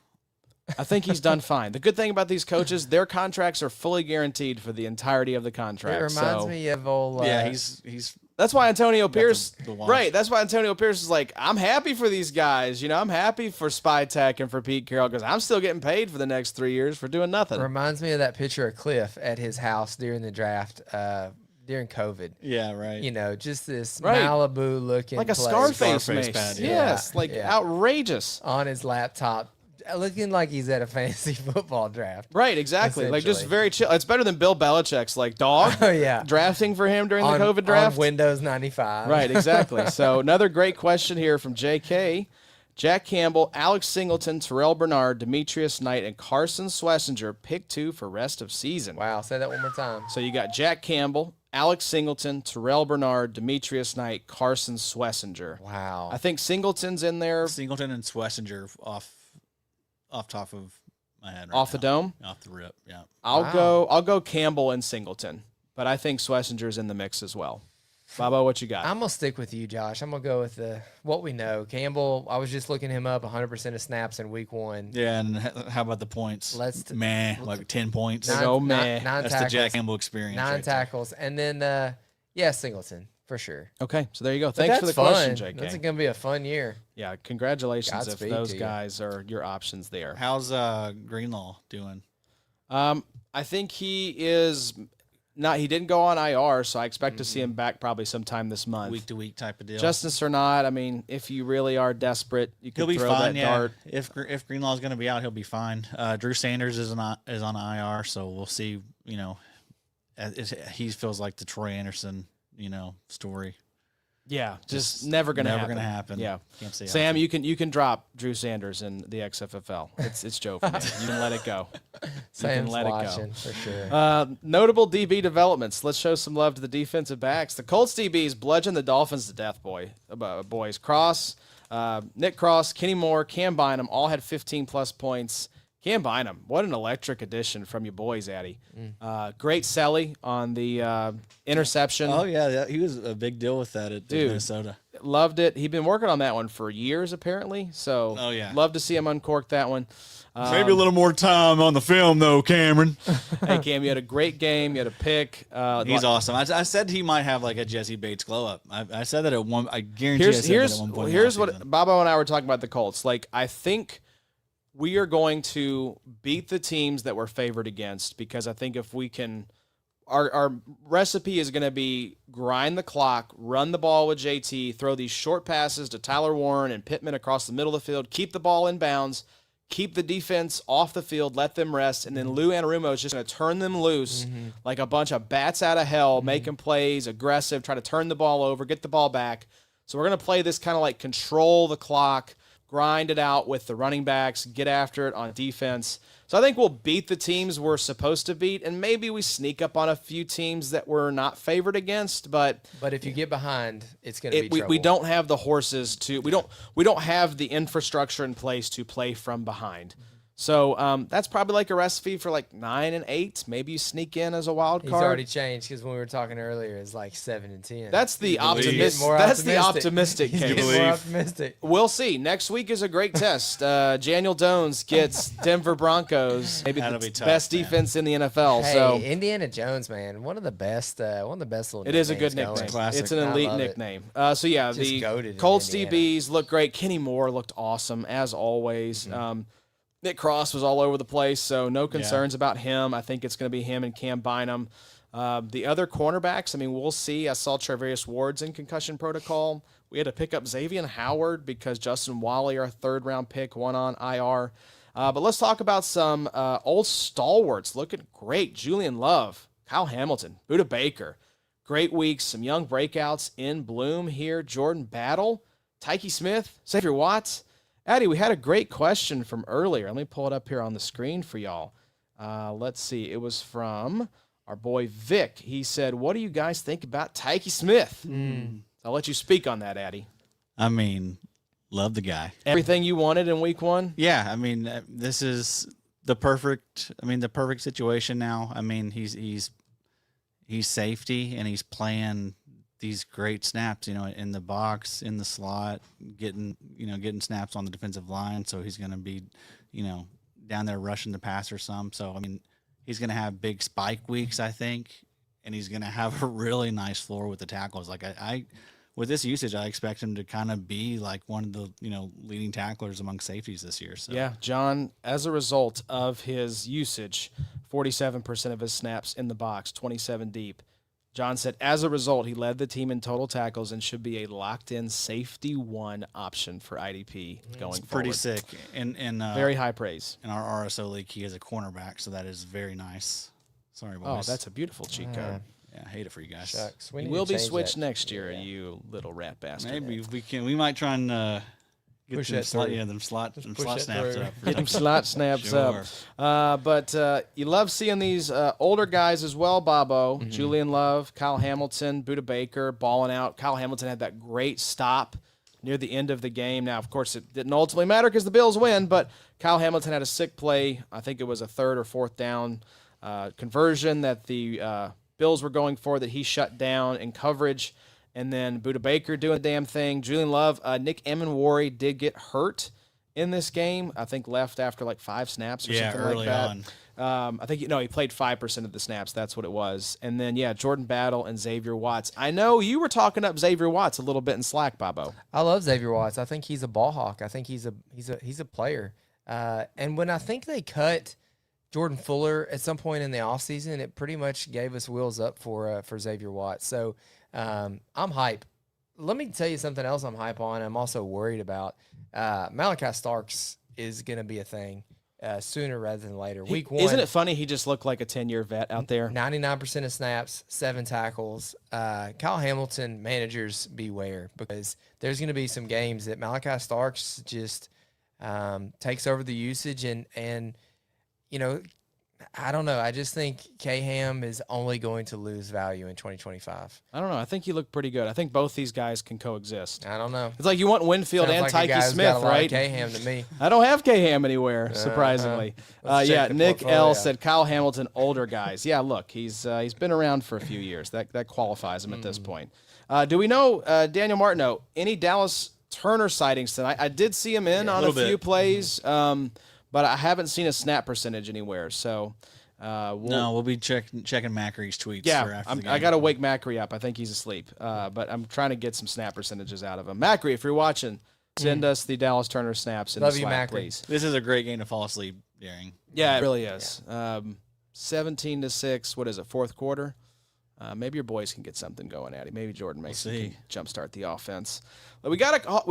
S2: I think he's done fine. The good thing about these coaches, their contracts are fully guaranteed for the entirety of the contract.
S4: It reminds
S2: so
S4: me of old.
S3: Yeah, he's
S2: that's why Antonio Pierce,
S3: the watch.
S2: right? That's why Antonio Pierce is like, I'm happy for these guys. You know, I'm happy for Spytech and for Pete Carroll because I'm still getting paid for the next 3 years for doing nothing.
S4: Reminds me of that picture of Cliff at his house during the draft, during COVID.
S3: yeah, right.
S4: You know, just this
S2: Right.
S4: Malibu looking
S2: Like a
S4: place
S2: Scarface
S3: Scarface
S2: mace.
S3: pad, yeah.
S2: Yes, like
S4: Yeah.
S2: outrageous.
S4: on his laptop, looking like he's at a fantasy football draft.
S2: Right, exactly. Like just
S4: Essentially.
S2: very chill. It's better than Bill Belichick's like dog
S4: Oh yeah,
S2: drafting for him during
S4: on,
S2: the COVID draft.
S4: on Windows 95.
S2: Right, exactly. So another great question here from JK. Jack Campbell, Alex Singleton, Terrell Bernard, Demetrius Knight, and Carson Schlesinger pick 2 for rest of season.
S4: Wow. Say that one more time.
S2: So you got Jack Campbell, Alex Singleton, Terrell Bernard, Demetrius Knight, Carson Schlesinger.
S4: Wow.
S2: I think Singleton's in there
S3: Singleton and Schlesinger off top of my head. Right
S2: off the
S3: now.
S2: dome.
S3: Off the rip. Yeah.
S2: I'll go Campbell and Singleton, but I think Schlesinger's in the mix as well. Babo, what you got?
S4: I'm gonna stick with you, Josh. I'm gonna go with what we know. Campbell. I was just looking him up. 100% of snaps in week 1.
S3: Yeah, and how about the points? Like 10 points.
S2: Nine- go meh.
S4: Nine
S3: That's
S4: tackles,
S3: the Jack Campbell experience.
S4: 9
S3: right there.
S4: tackles, and then Singleton for sure.
S2: Okay, so there you go.
S4: But
S2: Thanks for the
S4: that's
S2: question,
S4: fun.
S2: JK.
S4: That's gonna be a fun year.
S2: Yeah, congratulations
S4: Godspeed
S2: if those
S4: to you.
S2: guys are your options there.
S3: How's Greenlaw doing?
S2: I think he is not. He didn't go on IR, so I expect to see him back probably sometime this month.
S3: Week to week type of deal.
S2: Justice or not, I mean, if you really are desperate, you
S3: He'll
S2: can
S3: be
S2: throw
S3: fine.
S2: that
S3: Yeah.
S2: dart.
S3: If Greenlaw's going to be out, he'll be fine. Drew Sanders is on IR, so we'll see. You know, he feels like the Troy Anderson, story.
S2: Yeah, just never gonna
S3: never
S2: happen.
S3: gonna happen.
S2: Yeah,
S3: Can't say
S2: Sam,
S3: how.
S2: you can drop Drew Sanders in the XFFL. It's Joe for me. You can let it go.
S4: Sam's
S2: let it go.
S4: watching for sure.
S2: Notable DB developments. Let's show some love to the defensive backs. The Colts DBs bludgeoned the Dolphins to death, boys. Nick Cross, Kenny Moore, Cam Bynum all had 15-plus points. Cam Bynum, what an electric addition from you boys, Addy. Great Selly on the interception.
S3: Oh yeah, he was a big deal with that at
S2: Dude.
S3: Minnesota.
S2: Loved it. He'd been working on that one for years, apparently. So
S3: Oh, yeah.
S2: love to see him uncork that one.
S3: Maybe a little more time on the film though, Cameron.
S2: Hey, Cam, you had a great game. You had a pick.
S3: He's awesome. I said he might have like a Jesse Bates glow up. I said that at one. I guarantee I said that at one point.
S2: Here's
S3: last
S2: what
S3: season.
S2: Bobo and I were talking about the Colts. Like, I think we are going to beat the teams that we're favored against because I think if we can, our recipe is going to be grind the clock, run the ball with JT, throw these short passes to Tyler Warren and Pittman across the middle of the field, keep the ball in bounds, keep the defense off the field, let them rest, and then Lou Anarumo is just going to turn them loose like a bunch of bats out of hell, making plays, aggressive, try to turn the ball over, get the ball back. So we're going to play this kind of like control the clock, grind it out with the running backs, get after it on defense. So I think we'll beat the teams we're supposed to beat, and maybe we sneak up on a few teams that we're not favored against, but
S4: But if you get behind, it's going to be trouble.
S2: we don't have the horses to we don't have the infrastructure in place to play from behind. So that's probably like a recipe for like 9 and 8. Maybe you sneak in as a wild
S4: He's
S2: card.
S4: already changed because when we were talking earlier, it's like 7 and 10.
S2: That's the
S4: He's getting more
S2: That's the optimistic
S4: He's
S2: case.
S4: getting more optimistic.
S2: We'll see. Next week is a great test. Daniel Jones gets Denver Broncos, maybe
S3: That'll
S2: the
S3: be tough,
S2: best
S3: man.
S2: defense in the NFL.
S4: Hey,
S2: So
S4: Indiana Jones, man, one of the best little.
S2: it is a good
S4: nicknames
S2: nickname.
S4: going.
S3: Classic.
S2: It's an
S4: I
S2: elite
S4: love it.
S2: nickname. So yeah,
S4: Just
S2: the
S4: goated in
S2: Colts
S4: Indiana.
S2: DBs look great. Kenny Moore looked awesome as always. Nick Cross was all over the place, so no concerns about him. I think it's going to be him and Cam Bynum. The other cornerbacks, I mean, we'll see. I saw Travarius Ward's in concussion protocol. We had to pick up Xavier Howard because Justin Wally, our third-round pick, went on IR. But let's talk about some old stalwarts looking great. Julian Love, Kyle Hamilton, Budda Baker. Great weeks, some young breakouts in bloom here. Jordan Battle, Tyke Smith, Xavier Watts. Addie, we had a great question from earlier. Let me pull it up here on the screen for y'all. Let's see. It was from our boy Vic. He said, what do you guys think about Tyke Smith? I'll let you speak on that, Addie.
S3: I mean, love the guy.
S2: Everything you wanted in week 1?
S3: Yeah, I mean, this is the perfect situation now. I mean, he's safety and he's playing these great snaps, in the box, in the slot, getting snaps on the defensive line. So he's going to be, down there rushing the passer some. So, I mean, he's going to have big spike weeks, I think, and he's going to have a really nice floor with the tackles. Like I with this usage, I expect him to kind of be like one of the, leading tacklers among safeties this year. So
S2: Yeah, John, as a result of his usage, 47% of his snaps in the box, 27 deep. John said, as a result, he led the team in total tackles and should be a locked-in safety 1 option for IDP going forward.
S3: pretty sick. And
S2: Very high praise.
S3: in our RSO league, he is a cornerback, so that is very nice. Sorry,
S2: Oh,
S3: boys.
S2: that's a beautiful cheat code.
S3: Yeah, I hate it for you guys.
S4: Shucks.
S2: You
S4: need
S2: will
S4: to
S2: be
S4: change
S2: switched
S4: that.
S2: next year, you little rat bastard.
S3: Maybe we might try and get
S4: Push
S3: them
S4: that
S3: slot,
S4: through.
S3: them slot
S4: push
S3: snaps
S4: that through.
S3: up.
S2: Get them slot snaps
S3: Sure.
S2: up. But you love seeing these older guys as well, Bobo. Julian Love, Kyle Hamilton, Budda Baker balling out. Kyle Hamilton had that great stop near the end of the game. Now, of course, it didn't ultimately matter because the Bills win, but Kyle Hamilton had a sick play. I think it was a 3rd or 4th down conversion that the Bills were going for that he shut down in coverage. And then Budda Baker doing the damn thing. Julian Love, Nick Emenwari did get hurt in this game. I think left after like 5 snaps or something
S3: early
S2: like that. I think he played 5% of the snaps. That's what it was. And then Jordan Battle and Xavier Watts. I know you were talking up Xavier Watts a little bit in Slack, Bobo.
S4: I love Xavier Watts. I think he's a ball hawk. I think he's a player. And when I think they cut Jordan Fuller at some point in the offseason, it pretty much gave us wheels up for Xavier Watts. So I'm hype. Let me tell you something else I'm hype on. I'm also worried about. Malachi Starks is going to be a thing sooner rather than later. Week 1.
S2: Isn't it funny? He just looked like a 10-year vet out there.
S4: 99% of snaps, 7 tackles. Kyle Hamilton, managers beware, because there's going to be some games that Malachi Starks just takes over the usage and I don't know. I just think K-Ham is only going to lose value in 2025.
S2: I don't know. I think he looked pretty good. I think both these guys can coexist.
S4: I don't know.
S2: It's like you want Winfield
S4: Sounds
S2: and
S4: like a guy
S2: Tyke
S4: who's
S2: Smith,
S4: got a lot of
S2: right?
S4: K-Ham to me.
S2: I don't have K-Ham anywhere, surprisingly.
S4: Let's check the
S2: Nick
S4: portfolio.
S2: L said Kyle Hamilton, older guys. Yeah, look, he's been around for a few years. That qualifies him at this point. Do we know, Daniel Martineau, any Dallas Turner sightings tonight? I did see him on a few plays, but I haven't seen a snap percentage anywhere. So
S3: we'll be checking Macri's tweets. For
S2: yeah,
S3: after the game.
S2: I got to wake Macri up. I think he's asleep. But I'm trying to get some snap percentages out of him. Macri, if you're watching, send us the Dallas Turner snaps in
S4: Love
S2: the
S4: you,
S2: Slack,
S4: Macri.
S2: please.
S3: This is a great game to fall asleep during.
S2: Yeah, it really is. 17-6. What is it? 4th quarter. Maybe your boys can get something going, Addy. Maybe Jordan Mason can jumpstart the offense. But we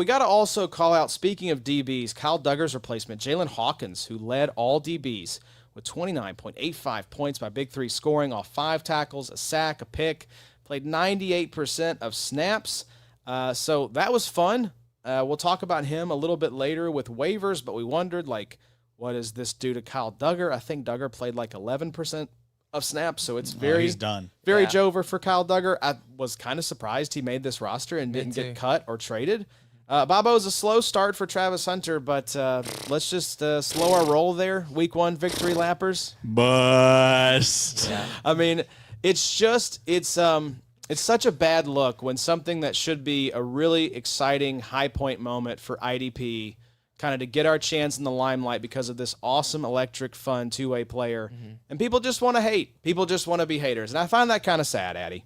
S2: gotta also call out. Speaking of DBs, Kyle Duggar's replacement, Jalen Hawkins, who led all DBs with 29.85 points by Big Three scoring off 5 tackles, a sack, a pick. Played 98% of snaps. So that was fun. We'll talk about him a little bit later with waivers, but we wondered, what does this do to Kyle Duggar? I think Duggar played 11% of snaps, so it's
S3: he's done.
S2: Very
S4: Yeah.
S2: Jover for Kyle Duggar. I was kind of surprised he made this roster and didn't
S4: too.
S2: get cut or traded. Bobo's a slow start for Travis Hunter, but let's just slow our roll there. Week 1 victory lappers.
S3: Bust.
S2: I mean, it's such a bad look when something that should be a really exciting high point moment for IDP, kind of to get our chance in the limelight because of this awesome, electric, fun two-way player, and people just want to hate. People just want to be haters, and I find that kind of sad, Addy.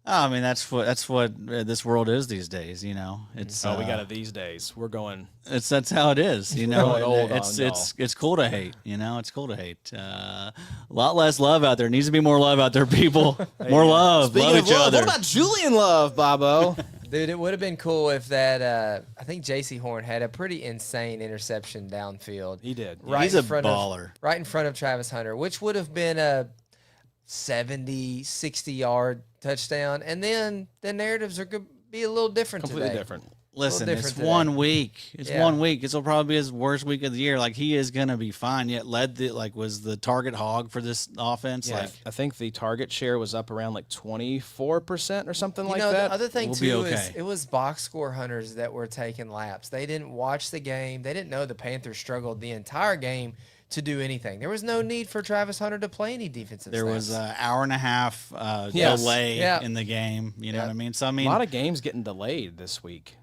S3: I mean, that's what this world is these days. You know, it's
S2: We got it these days. We're going.
S3: That's how it is. You know,
S2: Going old on
S3: it's cool to hate. You know, it's cool to hate. A lot less love out there. Needs to be more love out there, people. More love.
S2: Speaking
S3: Love
S2: of
S3: each
S2: love,
S3: other.
S2: what about Julian Love, Bobo?
S4: Dude, it would have been cool if that. I think J.C. Horn had a pretty insane interception downfield.
S2: He did.
S4: Right
S3: He's
S4: in
S3: a
S4: front
S3: baller.
S4: right in front of Travis Hunter, which would have been a 70, 60-yard touchdown. And then the narratives are going to be a little different
S2: Completely
S4: today.
S2: different.
S3: Listen,
S4: different
S3: it's
S4: today.
S3: 1 week. It's
S4: Yeah.
S3: 1 week. This will probably be his worst week of the year. Like, he is gonna be fine. Yet was the target hog for this offense.
S2: Yeah,
S3: Like,
S2: I think the target share was up around like 24% or something
S4: You
S2: like
S4: know,
S2: that.
S4: the other thing,
S3: We'll be
S4: too, is
S3: okay.
S4: it was box score hunters that were taking laps. They didn't watch the game. They didn't know the Panthers struggled the entire game to do anything. There was no need for Travis Hunter to play any defensive
S3: there
S4: snaps.
S3: was an hour and a half
S2: Yes.
S3: delay
S4: Yeah.
S3: in the game. You know
S4: Yeah.
S3: what I mean? So, I
S2: A
S3: mean,
S2: lot of games getting delayed this week.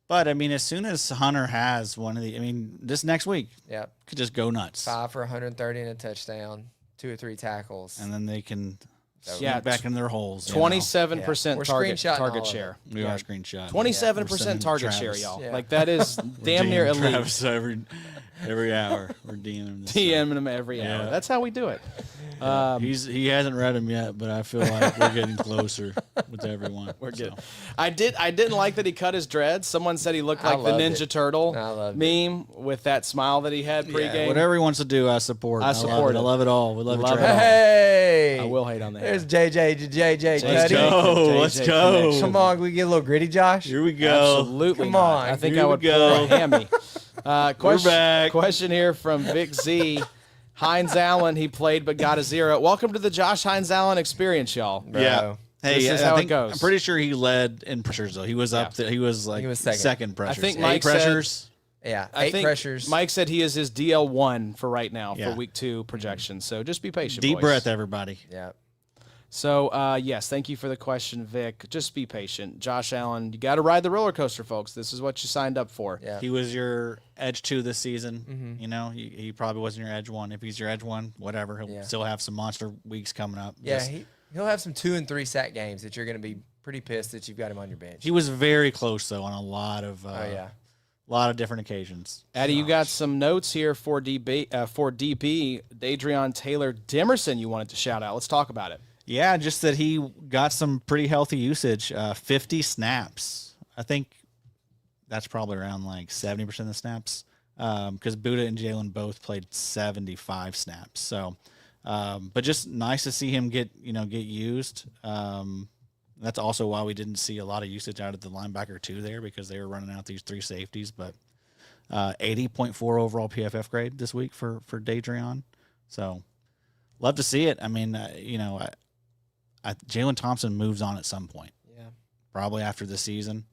S3: but, I mean, as soon as Hunter has one of the, I mean, this next week
S4: Yep.
S3: could just go nuts.
S4: 5 for 130 and a touchdown, 2 or 3 tackles.
S3: And then they can
S2: Yeah,
S3: sneak back in their holes. you know?
S2: 27%
S4: Yeah. We're
S2: target
S4: screenshotting all of it.
S2: share.
S3: We are screenshot.
S2: 27% target
S3: Travis.
S2: share, y'all.
S4: Yeah.
S2: Like that is damn near elite.
S3: Travis every hour. We're DMing him. This
S2: TMing them every hour.
S3: Yeah.
S2: That's how we do it.
S3: He hasn't read them yet, but I feel like we're getting closer with everyone.
S2: We're good.
S3: So.
S2: I didn't like that he cut his dreads. Someone said he looked
S4: I
S2: like the
S4: loved
S2: Ninja
S4: it.
S2: Turtle
S4: I loved
S2: meme with that smile that he had pregame.
S3: Yeah, whatever he wants to do, I support.
S2: I support it.
S3: I love it all. We love
S2: Love
S3: each
S2: it
S3: other.
S2: all.
S4: Hey!
S2: I will hate on the hair.
S4: There's JJ
S3: Let's
S4: Cuddy.
S3: go. Let's
S2: JJ
S3: go.
S2: connection.
S4: Come on, we get a little gritty, Josh.
S3: Here we go.
S2: Absolutely
S4: Come
S2: not.
S4: on.
S2: I think
S3: Here
S2: I
S3: we
S2: would
S3: go.
S2: pull a hammy. Question,
S3: back.
S2: question here from Vic Z. Hines Allen, he played but got a 0. Welcome to the Josh Hines Allen experience, y'all.
S3: Yeah. Hey,
S2: This is
S3: I
S2: how it
S3: think,
S2: goes.
S3: I'm pretty sure he led in pressures though. He was up there. He was like
S4: He was second.
S3: second pressures.
S2: I think
S3: 8
S2: Mike said-
S3: pressures.
S4: Yeah,
S2: I
S4: 8
S2: think
S4: pressures.
S2: Mike said he is his DL1 for right now
S3: Yeah.
S2: for week 2 projection. So just be patient.
S3: Deep
S2: boys.
S3: breath, everybody.
S4: Yeah.
S2: So, yes, thank you for the question, Vic. Just be patient. Josh Allen, you got to ride the roller coaster, folks. This is what you signed up for.
S4: Yeah.
S3: He was your edge 2 this season. You know, he probably wasn't your edge 1. If he's your edge 1, whatever. He'll
S4: Yeah.
S3: still have some monster weeks coming up.
S4: Yeah,
S3: Just-
S4: he'll have some 2 and 3 sack games that you're going to be pretty pissed that you've got him on your bench.
S3: he was very close though on a lot of
S4: yeah.
S3: lot of different occasions.
S2: Addy, you got some notes here for DB, Dadrion Taylor Demerson you wanted to shout out. Let's talk about it.
S3: Yeah, just that he got some pretty healthy usage. 50 snaps. I think that's probably around like 70% of the snaps. Because Buda and Jalen both played 75 snaps. So, but just nice to see him get used. That's also why we didn't see a lot of usage out of the linebacker too there, because they were running out these 3 safeties. But 80.4 overall PFF grade this week for Dadrion. So love to see it. I mean, Jalen Thompson moves on at some point.
S4: Yeah.
S3: Probably after the season.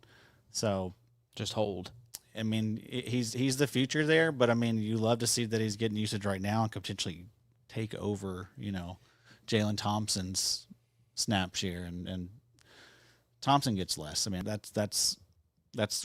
S3: So
S2: Just hold.
S3: I mean, he's the future there, but I mean, you love to see that he's getting usage right now and could potentially take over, Jalen Thompson's snap share, and Thompson gets less. I mean, that's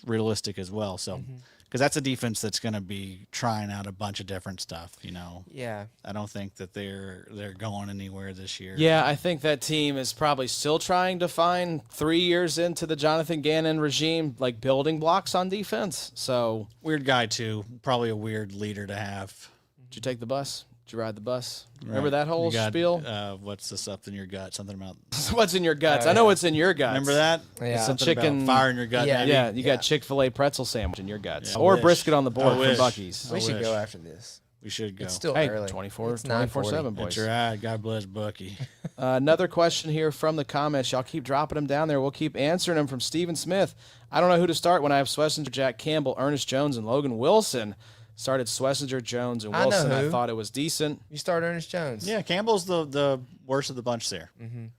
S3: realistic as well. So, because that's a defense that's going to be trying out a bunch of different stuff.
S4: Yeah.
S3: I don't think that they're going anywhere this year.
S2: Yeah, I think that team is probably still trying to find 3 years into the Jonathan Gannon regime, like building blocks on defense. So,
S3: Weird guy too. Probably a weird leader to have.
S2: did you take the bus? Did you ride the bus? Remember
S3: Right.
S2: that whole
S3: You got,
S2: spiel?
S3: What's the stuff in your gut? Something about.
S2: What's in your guts?
S4: Oh,
S2: I know
S4: yeah.
S2: what's in your guts.
S3: Remember that?
S4: Yeah.
S3: Something
S2: Chicken-
S3: about fire in your gut.
S4: Yeah.
S3: maybe?
S2: Yeah, you
S4: Yeah.
S2: got Chick-fil-A pretzel sandwich in your guts.
S3: Yeah, I
S2: or
S3: wish.
S2: brisket on the board
S3: I
S2: from
S3: wish.
S2: Buc-ee's.
S4: We
S3: I
S4: should
S3: wish.
S4: go after this.
S3: We should go.
S4: It's still
S2: Hey,
S4: early.
S2: 24/7, boys.
S3: That's right. God bless Bucky.
S2: Another question here from the comments. Y'all keep dropping them down there. We'll keep answering them from Stephen Smith. I don't know who to start when I have Schlesinger, Jack Campbell, Ernest Jones, and Logan Wilson. Started Schlesinger, Jones, and
S4: I know
S2: Wilson. I
S4: who.
S2: thought it was decent.
S4: You start Ernest Jones.
S3: Yeah, Campbell's the worst of the bunch there.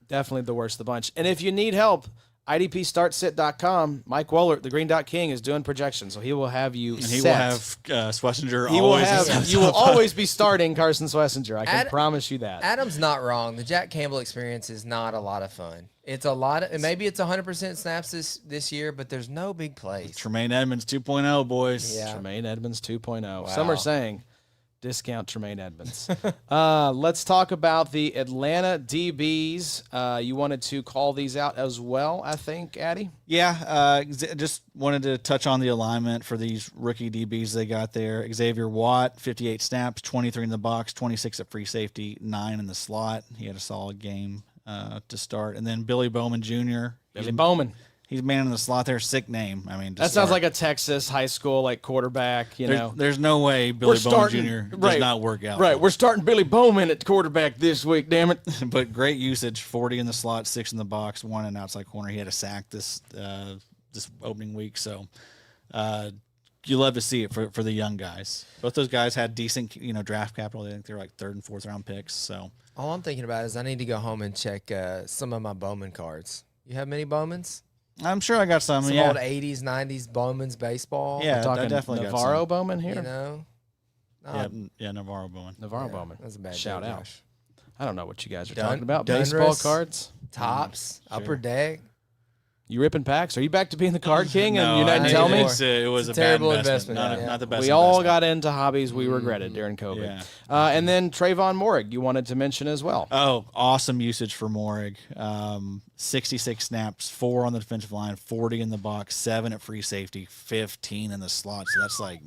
S2: Definitely the worst of the bunch. And if you need help, IDPStartSit.com, Mike Wohlert, the Green Dot King, is doing projections, so he will have you
S3: And
S2: set.
S3: he will have Schlesinger
S2: He will
S3: always.
S2: have, you will always be starting Carson Schlesinger. I can promise you that.
S4: Adam's not wrong. The Jack Campbell experience is not a lot of fun. It's a lot of, maybe it's 100% snaps this year, but there's no big plays.
S3: Tremaine Edmonds 2.0, boys.
S4: Yeah.
S2: Tremaine Edmonds 2.0.
S4: Wow.
S2: Some are saying discount Tremaine Edmonds. Let's talk about the Atlanta DBs. You wanted to call these out as well, I think, Addy?
S3: Yeah, just wanted to touch on the alignment for these rookie DBs they got there. Xavier Watt, 58 snaps, 23 in the box, 26 at free safety, 9 in the slot. He had a solid game to start. And then Billy Bowman Jr.
S2: Billy Bowman.
S3: He's man in the slot there. Sick name. I mean,
S2: That sounds like a Texas high school quarterback, you know.
S3: There's no way Billy Bowman Jr. does not work out.
S2: Right, we're starting Billy Bowman at quarterback this week, damn it.
S3: But great usage, 40 in the slot, 6 in the box, 1 in outside corner. He had a sack this opening week, so you love to see it for the young guys. Both those guys had decent, draft capital. I think they're like 3rd and 4th round picks. So
S4: All I'm thinking about is I need to go home and check some of my Bowman cards. You have many Bowmans?
S3: I'm sure I got some.
S4: Some
S3: yeah,
S4: old 80s, 90s Bowman's baseball?
S3: yeah,
S2: We're
S3: I
S2: talking
S3: definitely got
S2: Navarro
S3: some.
S2: Bowman here.
S4: You know?
S3: Yeah, Navarro Bowman.
S2: Navarro
S4: Yeah,
S2: Bowman.
S4: that's a bad
S2: Shout
S4: joke,
S2: out.
S4: Josh.
S2: I don't know what you guys are
S4: Dun-
S2: talking about.
S4: Dunris.
S2: Baseball cards?
S4: Tops, upper deck.
S2: You ripping packs? Are you back to being the card king and
S3: No,
S2: you didn't
S4: I
S2: tell me?
S4: need
S3: It was
S4: It's
S3: a
S4: a terrible
S3: bad
S4: investment,
S3: Not,
S4: yeah.
S3: not the best.
S2: We all
S3: investment.
S2: got into hobbies we regretted during COVID.
S3: Yeah.
S2: And then Trayvon Morig, you wanted to mention as well.
S3: Oh, awesome usage for Morig. 66 snaps, 4 on the defensive line, 40 in the box, 7 at free safety, 15 in the slot. So that's like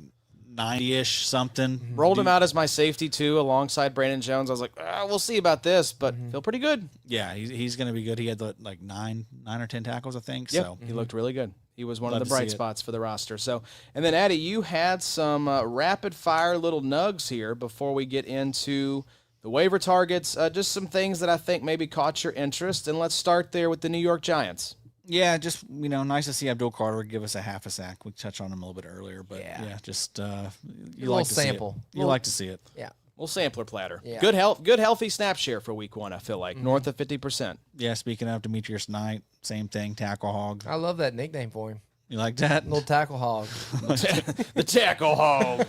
S3: 90-ish something.
S2: Rolled him out as my safety too, alongside Brandon Jones. I was like, we'll see about this, but feel pretty good.
S3: Yeah, he's going to be good. He had like 9 or 10 tackles, I think.
S2: Yep,
S3: So
S2: he looked really good. He was one
S3: Love
S2: of
S3: to
S2: the
S3: see
S2: bright
S3: it.
S2: spots for the roster. So, and then Addy, you had some rapid fire little nugs here before we get into the waiver targets. Just some things that I think maybe caught your interest, and let's start there with the New York Giants.
S3: yeah, just nice to see Abdul Carter give us a half a sack. We touched on him a little bit earlier, but
S4: Yeah.
S3: just
S4: little
S3: like to
S4: sample.
S3: See it. You like to see it.
S4: Yeah.
S2: Well, sampler platter.
S4: Yeah.
S2: Good healthy snap share for week 1, I feel like. North of 50%.
S3: Yeah, speaking of Demetrius Knight, same thing, tackle hog.
S4: I love that nickname for him.
S3: You like that?
S4: Little tackle hog.
S2: The tackle hog.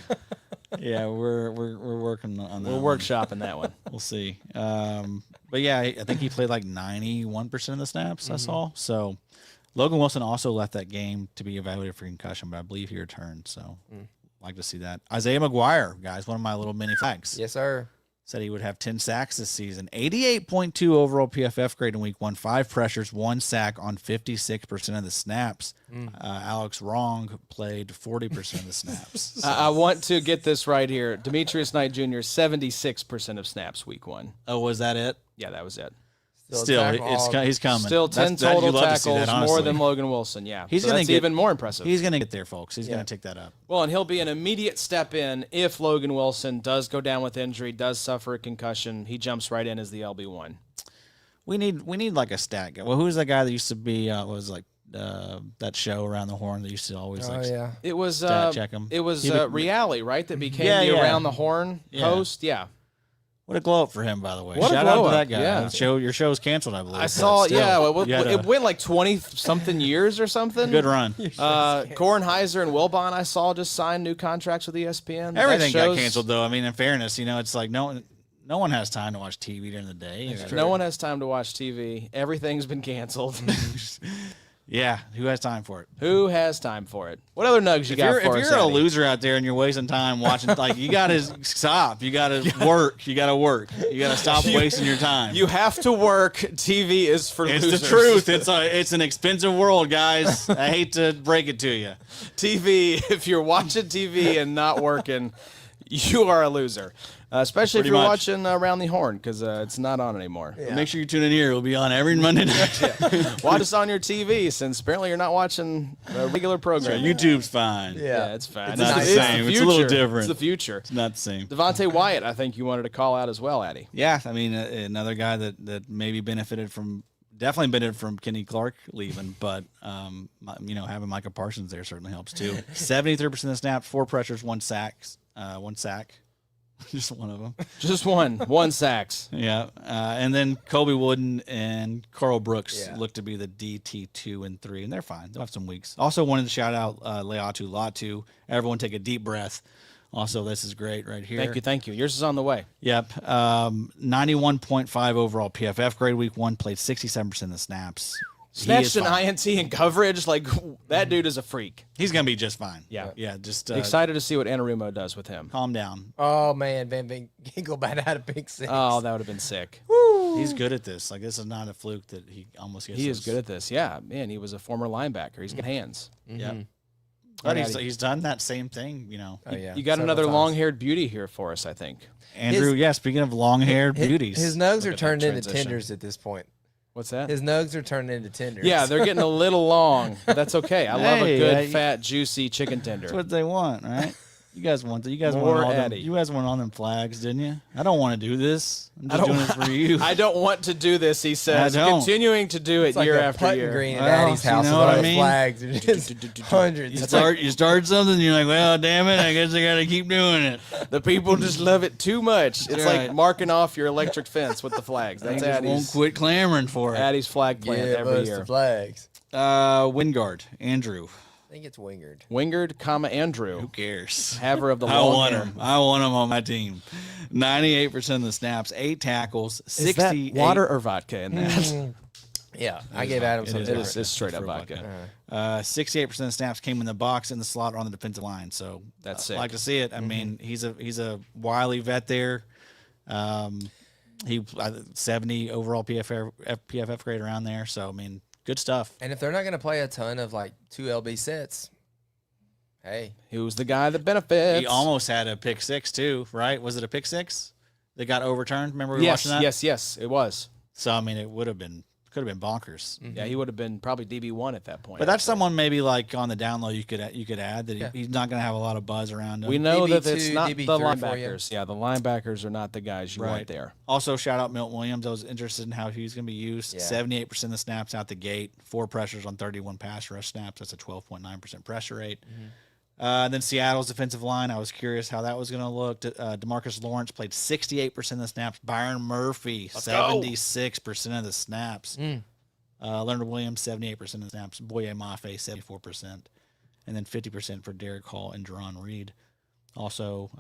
S3: Yeah, we're working on that.
S2: We're
S3: one.
S2: workshopping that one.
S3: We'll see. But yeah, I think he played like 91% of the snaps I saw. So Logan Wilson also left that game to be evaluated for concussion, but I believe he returned. So like to see that. Isaiah McGuire, guys, one of my little mini flags.
S4: Yes, sir.
S3: Said he would have 10 sacks this season. 88.2 overall PFF grade in week 1. 5 pressures, 1 sack on 56% of the snaps. Alex Wrong played 40% of the snaps.
S2: I want to get this right here. Demetrius Knight Jr., 76% of snaps week 1.
S3: Oh, was that it?
S2: Yeah, that was it.
S3: Still, he's coming.
S2: Still 10 total
S3: you love to see
S2: tackles,
S3: that,
S2: more
S3: honestly.
S2: than Logan Wilson. Yeah,
S3: He's
S2: so
S3: gonna
S2: that's
S3: get-
S2: even more impressive.
S3: He's going to get there, folks. He's going to take that up.
S2: Well, and he'll be an immediate step in if Logan Wilson does go down with injury, does suffer a concussion. He jumps right in as the LB1.
S3: We need like a stat guy. Well, who's that guy that used to be that show around the horn that used to always
S4: Oh,
S3: like
S4: yeah.
S2: It was
S3: Stat check him.
S2: It was
S3: He would-
S2: Reale, right? That became
S3: Yeah,
S2: the
S3: yeah.
S2: Around the Horn
S3: Yeah.
S2: host. Yeah,
S3: what a glow up for him, by the way.
S2: What a
S3: Shout out
S2: glow
S3: to
S2: up,
S3: that guy.
S2: yeah.
S3: Your show's canceled, I believe.
S2: I
S3: but
S2: saw.
S3: still,
S2: Yeah,
S3: you had
S2: it went like 20-something years or something.
S3: good run.
S2: Kornheiser and Wilbon, I saw, just signed new contracts with ESPN. That
S3: Everything got
S2: shows-
S3: canceled, though. I mean, in fairness, it's like no one has time to watch TV during the day.
S2: No one has time to watch TV. Everything's been canceled.
S3: Yeah, who has time for it?
S2: Who has time for it? What other nugs you got
S3: If
S2: for us,
S3: you're a
S2: Eddie?
S3: loser out there and you're wasting time watching, like you got to stop. You got to work. You got to work. You got to stop wasting your time.
S2: You have to work. TV is for
S3: It's
S2: losers.
S3: the truth. It's an expensive world, guys. I hate to break it to you.
S2: TV, if you're watching TV and not working, you are a loser. Especially if
S3: Pretty
S2: you're
S3: much.
S2: watching Around the Horn, because it's not on anymore.
S3: But make sure you tune in here. It'll be on every Monday night.
S2: Watch us on your TV, since apparently you're not watching a regular program.
S3: YouTube's fine.
S2: Yeah, it's fine.
S3: It's not the same. It's a little different.
S2: It's the future.
S3: It's not the same.
S2: Devontae Wyatt, I think you wanted to call out as well, Addy.
S3: Yeah, I mean, another guy that maybe definitely benefited from Kenny Clark leaving, but having Micah Parsons there certainly helps too. 73% of the snaps, 4 pressures, 1 sack. Just one of them.
S2: Just one sacks.
S3: Yeah. And then Kobe Wooden and Carl Brooks
S4: Yeah.
S3: look to be the DT2 and 3, and they're fine. They'll have some weeks. Also wanted to shout out Leatu Latu. Everyone take a deep breath. Also, this is great right here.
S2: Thank you. Yours is on the way.
S3: Yep. 91.5 overall PFF grade week 1, played 67% of the snaps. He
S2: Snatched
S3: is
S2: an
S3: fine.
S2: INT in coverage. Like, that dude is a freak.
S3: He's going to be just fine.
S2: Yeah.
S3: Yeah, just
S2: Excited to see what Anarumo does with him.
S3: calm down.
S4: Oh man, Van Ginkelbat had a big 6.
S2: Oh, that would have been sick.
S3: He's good at this. Like, this is not a fluke that he almost gets
S2: He is
S3: those-
S2: good at this. Yeah, man, he was a former linebacker. He's got hands.
S3: Yeah.
S2: All
S3: But
S2: right,
S3: he's done that same thing, you know.
S4: Oh yeah.
S2: You got
S4: several
S2: another
S4: times.
S2: long-haired beauty here for us, I think.
S3: Andrew, yeah, speaking of long-haired beauties.
S4: His nugs are
S2: at that
S4: turned into
S2: transition.
S4: tenders at this point.
S2: What's that?
S4: His nugs are turned into tenders.
S2: Yeah, they're getting a little long. But that's okay. I love a
S3: Hey,
S2: good,
S3: I-
S2: fat, juicy chicken tender.
S3: That's what they want, right? You guys want you guys
S2: More
S3: want all them,
S2: Eddie.
S3: you guys want all them flags, didn't you? I don't want to do this. I'm
S2: I
S3: just
S2: don't
S3: doing this for you.
S2: I don't want to do this, he says,
S3: I don't.
S2: continuing to do it
S4: It's like
S2: year
S4: a
S2: after
S4: putting
S2: year.
S4: green at
S3: Well,
S4: Daddy's
S3: you
S4: house.
S3: know
S4: with
S3: what
S4: all
S3: I
S4: the
S3: mean?
S4: flags. Are just hundreds.
S3: You start something, and you're like, well, damn it, I guess I got to keep doing it.
S2: The people just love it too much. It's
S3: Right.
S2: like marking off your electric fence with the flags. That's
S3: They just won't
S2: Addie's,
S3: quit clamoring for it.
S2: Addie's flag plant
S4: Give
S2: every
S4: us
S2: year.
S4: the flags.
S3: Wingard, Andrew.
S4: I think it's Wingard.
S2: Wingard,
S3: Who
S2: Andrew,
S3: cares?
S2: haver of the
S3: I
S2: long
S3: want
S2: hair.
S3: him. I want him on my team. 98% of the snaps, 8 tackles,
S2: Is
S3: 68.
S2: that water or vodka in that?
S4: Yeah, I gave Adam some.
S3: is
S2: It
S3: vodka.
S2: is. It's straight up
S3: for
S2: vodka.
S3: 68% of the snaps came in the box in the slot or on the defensive line. So
S2: That's
S3: I
S2: sick.
S3: like to see it. I mean, he's a wily vet there. He 70 overall PFF grade around there. So I mean, good stuff.
S4: And if they're not going to play a ton of like 2 LB sets, hey,
S2: Who's the guy that benefits?
S3: He almost had a pick 6 too, right? Was it a pick 6 that got overturned? Remember we were
S2: Yes,
S3: watching that?
S2: yes, it was.
S3: So I mean, it could have been bonkers.
S2: Yeah, he would have been probably DB1 at that point.
S3: But that's someone maybe like on the down low you could add that he's not going to have a lot of buzz around him.
S2: we know that
S4: DB2,
S2: it's not the
S4: DB3 for you.
S2: linebackers. Yeah, the linebackers are not the guys you want there.
S3: Also, shout out Milton Williams. I was interested in how he's going to be used.
S4: Yeah.
S3: 78% of the snaps out the gate, 4 pressures on 31 pass rush snaps. That's a 12.9% pressure rate. Then Seattle's defensive line, I was curious how that was going to look. DeMarcus Lawrence played 68% of the snaps. Byron Murphy, 76% of the snaps. Leonard Williams, 78% of the snaps. Boye Mafe, 74%. And then 50% for Derek Hall and Jerron Reed. Also,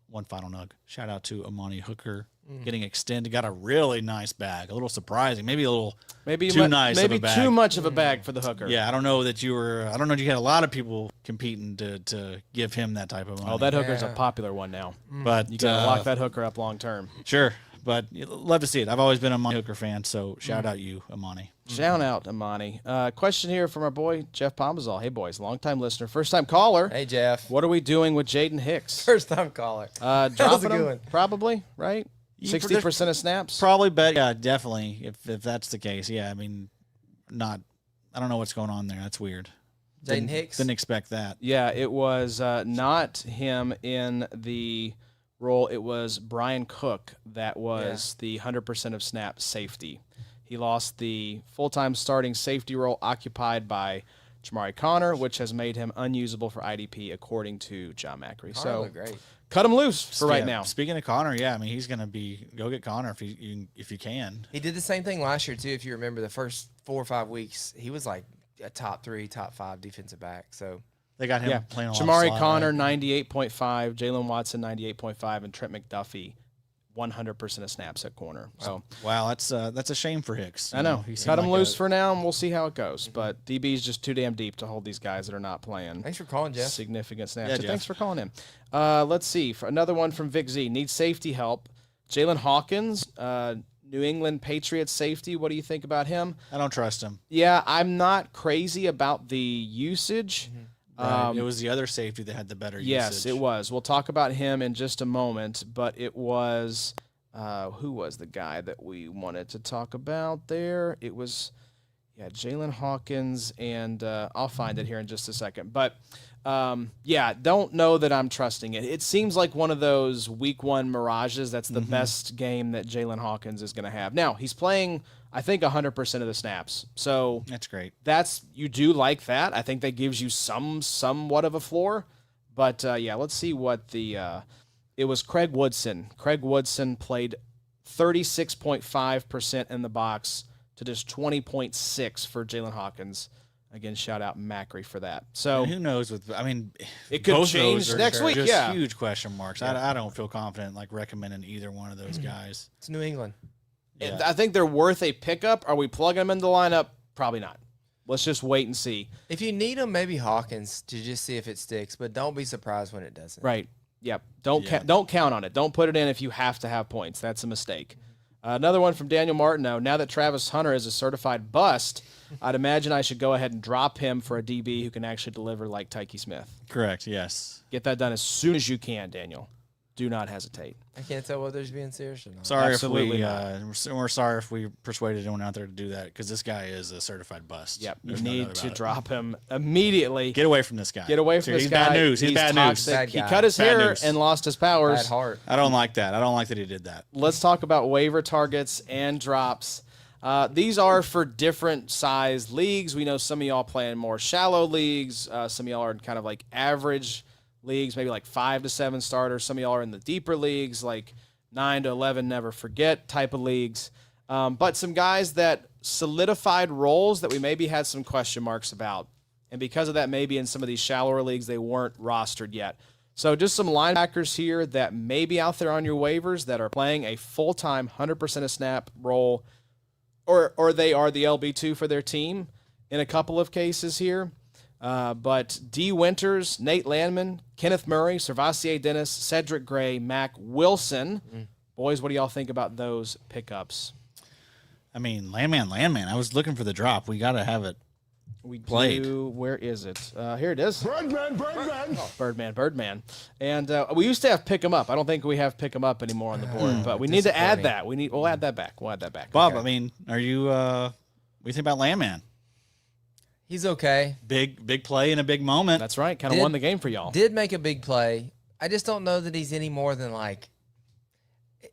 S3: one final nug. Shout out to Amani Hooker getting extended. Got a really nice bag. A little surprising. Maybe a little too nice
S2: Maybe
S3: of a bag.
S2: too much of a bag for the hooker.
S3: Yeah, I don't know that you had a lot of people competing to give him that type of money.
S2: Oh, that hooker's a
S4: Yeah.
S2: popular one now.
S3: but
S2: You gotta lock that hooker up long term.
S3: Sure, but love to see it. I've always been a Amani Hooker fan, so shout out you, Amani.
S2: Shout out, Amani. Question here from our boy Jeff Pombazal. Hey boys, long-time listener, first-time caller.
S4: hey Jeff,
S2: What are we doing with Jaden Hicks?
S4: first time caller.
S2: Dropping
S4: a good
S2: him,
S4: one.
S2: probably, right? 60% of snaps.
S3: Probably bet, yeah, definitely. If that's the case, yeah. I mean, I don't know what's going on there. That's weird.
S4: Jaden Hicks.
S3: Didn't expect that.
S2: Yeah, it was not him in the role. It was Brian Cook that was the 100% of snaps safety. He lost the full-time starting safety role occupied by Jamari Connor, which has made him unusable for IDP, according to John Macri.
S4: Connor
S2: So
S4: looked great.
S2: cut him loose for right
S3: Yeah,
S2: now.
S3: Speaking of Connor, yeah, I mean he's gonna go get Connor if you can.
S4: He did the same thing last year too. If you remember the first 4 or 5 weeks, he was like a top 3, top 5 defensive back. So
S3: They got him
S2: Yeah,
S3: playing a lot of
S2: Jamari
S3: slot,
S2: Connor,
S3: right?
S2: 98.5, Jalen Watson, 98.5, and Trent McDuffie, 100% of snaps at corner. So
S3: Wow, that's a shame for Hicks.
S2: I know.
S3: He seemed
S2: Cut him
S3: like
S2: loose
S3: a-
S2: for now, and we'll see how it goes. But DB's just too damn deep to hold these guys that are not playing.
S4: thanks for calling, Jeff.
S2: Significant snaps.
S3: Yeah,
S2: So
S3: Jeff.
S2: thanks for calling in. Let's see. For another one from Vic Z. Needs safety help. Jalen Hawkins, New England Patriots safety. What do you think about him?
S3: I don't trust him.
S2: Yeah, I'm not crazy about the usage.
S3: Right. It was the other safety that had the better
S2: Yes,
S3: usage.
S2: it was. We'll talk about him in just a moment, but it was who was the guy that we wanted to talk about there? It was Jalen Hawkins, and I'll find it here in just a second. But don't know that I'm trusting it. It seems like one of those week 1 mirages. That's the best game that Jalen Hawkins is going to have. Now, he's playing, I think, 100% of the snaps. So
S3: That's great.
S2: you do like that. I think that gives you somewhat of a floor. But let's see what the it was Craig Woodson. Craig Woodson played 36.5% in the box to just 20.6 for Jalen Hawkins. Again, shout out Macri for that. So
S3: And who knows?
S2: it could
S3: both
S2: change
S3: those are
S2: next week.
S3: Just
S2: Yeah,
S3: huge question marks. I don't feel confident like recommending either one of those guys.
S4: It's New England.
S3: Yeah.
S2: I think they're worth a pickup. Are we plugging them into the lineup? Probably not. Let's just wait and see.
S4: If you need them, maybe Hawkins to just see if it sticks, but don't be surprised when it doesn't.
S2: Right. Yep. Don't count on it. Don't put it in if you have to have points. That's a mistake. Another one from Daniel Martineau. Now that Travis Hunter is a certified bust, I'd imagine I should go ahead and drop him for a DB who can actually deliver like Tyke Smith.
S3: Correct. Yes.
S2: Get that done as soon as you can, Daniel. Do not hesitate.
S4: I can't tell whether he's being serious or not.
S3: Sorry
S2: Absolutely
S3: if we're sorry if we persuaded anyone out there to do that because this guy is a certified bust.
S2: Yep. You
S3: There's no
S2: need
S3: doubt
S2: to
S3: about it.
S2: drop him immediately.
S3: Get away from this guy.
S2: Get away from this
S3: He's
S2: guy.
S3: bad news. He's bad news.
S2: toxic.
S4: Bad
S2: He
S4: guy.
S2: cut his
S3: Bad
S2: hair
S3: news.
S2: and lost his powers.
S4: Bad heart.
S3: I don't like that. I don't like that he did that.
S2: Let's talk about waiver targets and drops. These are for different size leagues. We know some of y'all play in more shallow leagues. Some of y'all are in kind of like average leagues, maybe like 5 to 7 starters. Some of y'all are in the deeper leagues, like 9 to 11 never forget type of leagues. But some guys that solidified roles that we maybe had some question marks about. And because of that, maybe in some of these shallower leagues, they weren't rostered yet. So just some linebackers here that may be out there on your waivers that are playing a full-time 100% of snap role, or they are the LB2 for their team in a couple of cases here. But D. Winters, Nate Landman, Kenneth Murray, Servassier Dennis, Cedric Gray, Mac Wilson. Boys, what do y'all think about those pickups?
S3: I mean, Landman. I was looking for the drop. We got to have it.
S2: We
S3: Played.
S2: do. Where is it? Here it is.
S1: Birdman.
S2: Birdman. And we used to have pick 'em up. I don't think we have pick 'em up anymore on the board, but we need to add that. We'll add that back. We'll add that back.
S3: Bob,
S2: Okay.
S3: I mean, are you? What do you think about Landman?
S4: He's okay.
S3: Big play in a big moment.
S2: That's right. Kind of won the game for y'all.
S4: Did make a big play. I just don't know that he's any more than like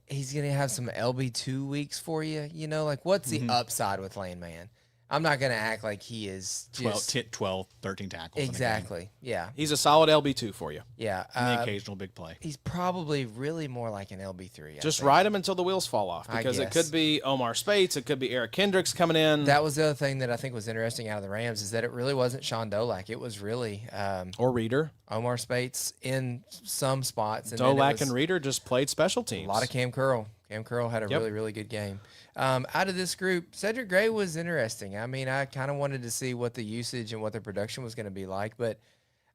S4: he's gonna have some LB2 weeks for you. You know, like what's the upside with Landman? I'm not gonna act like he is
S3: 12, 13 tackles.
S4: exactly. Yeah,
S2: He's a solid LB2 for you.
S4: yeah.
S3: And the occasional big play.
S4: He's probably really more like an LB3.
S2: Just ride him until the wheels fall off,
S4: I
S2: because it
S4: guess.
S2: could be Omar Spates, it could be Eric Kendricks coming in,
S4: That was the other thing that I think was interesting out of the Rams is that it really wasn't Sean Dolak. It was really
S2: or Reader.
S4: Omar Spates in some spots. And then it
S2: Dolak
S4: was
S2: and Reader just played special teams.
S4: a lot of Cam Curl. Cam Curl had a
S2: Yep.
S4: really, really good game. Out of this group, Cedric Gray was interesting. I mean, I kind of wanted to see what the usage and what the production was going to be like, but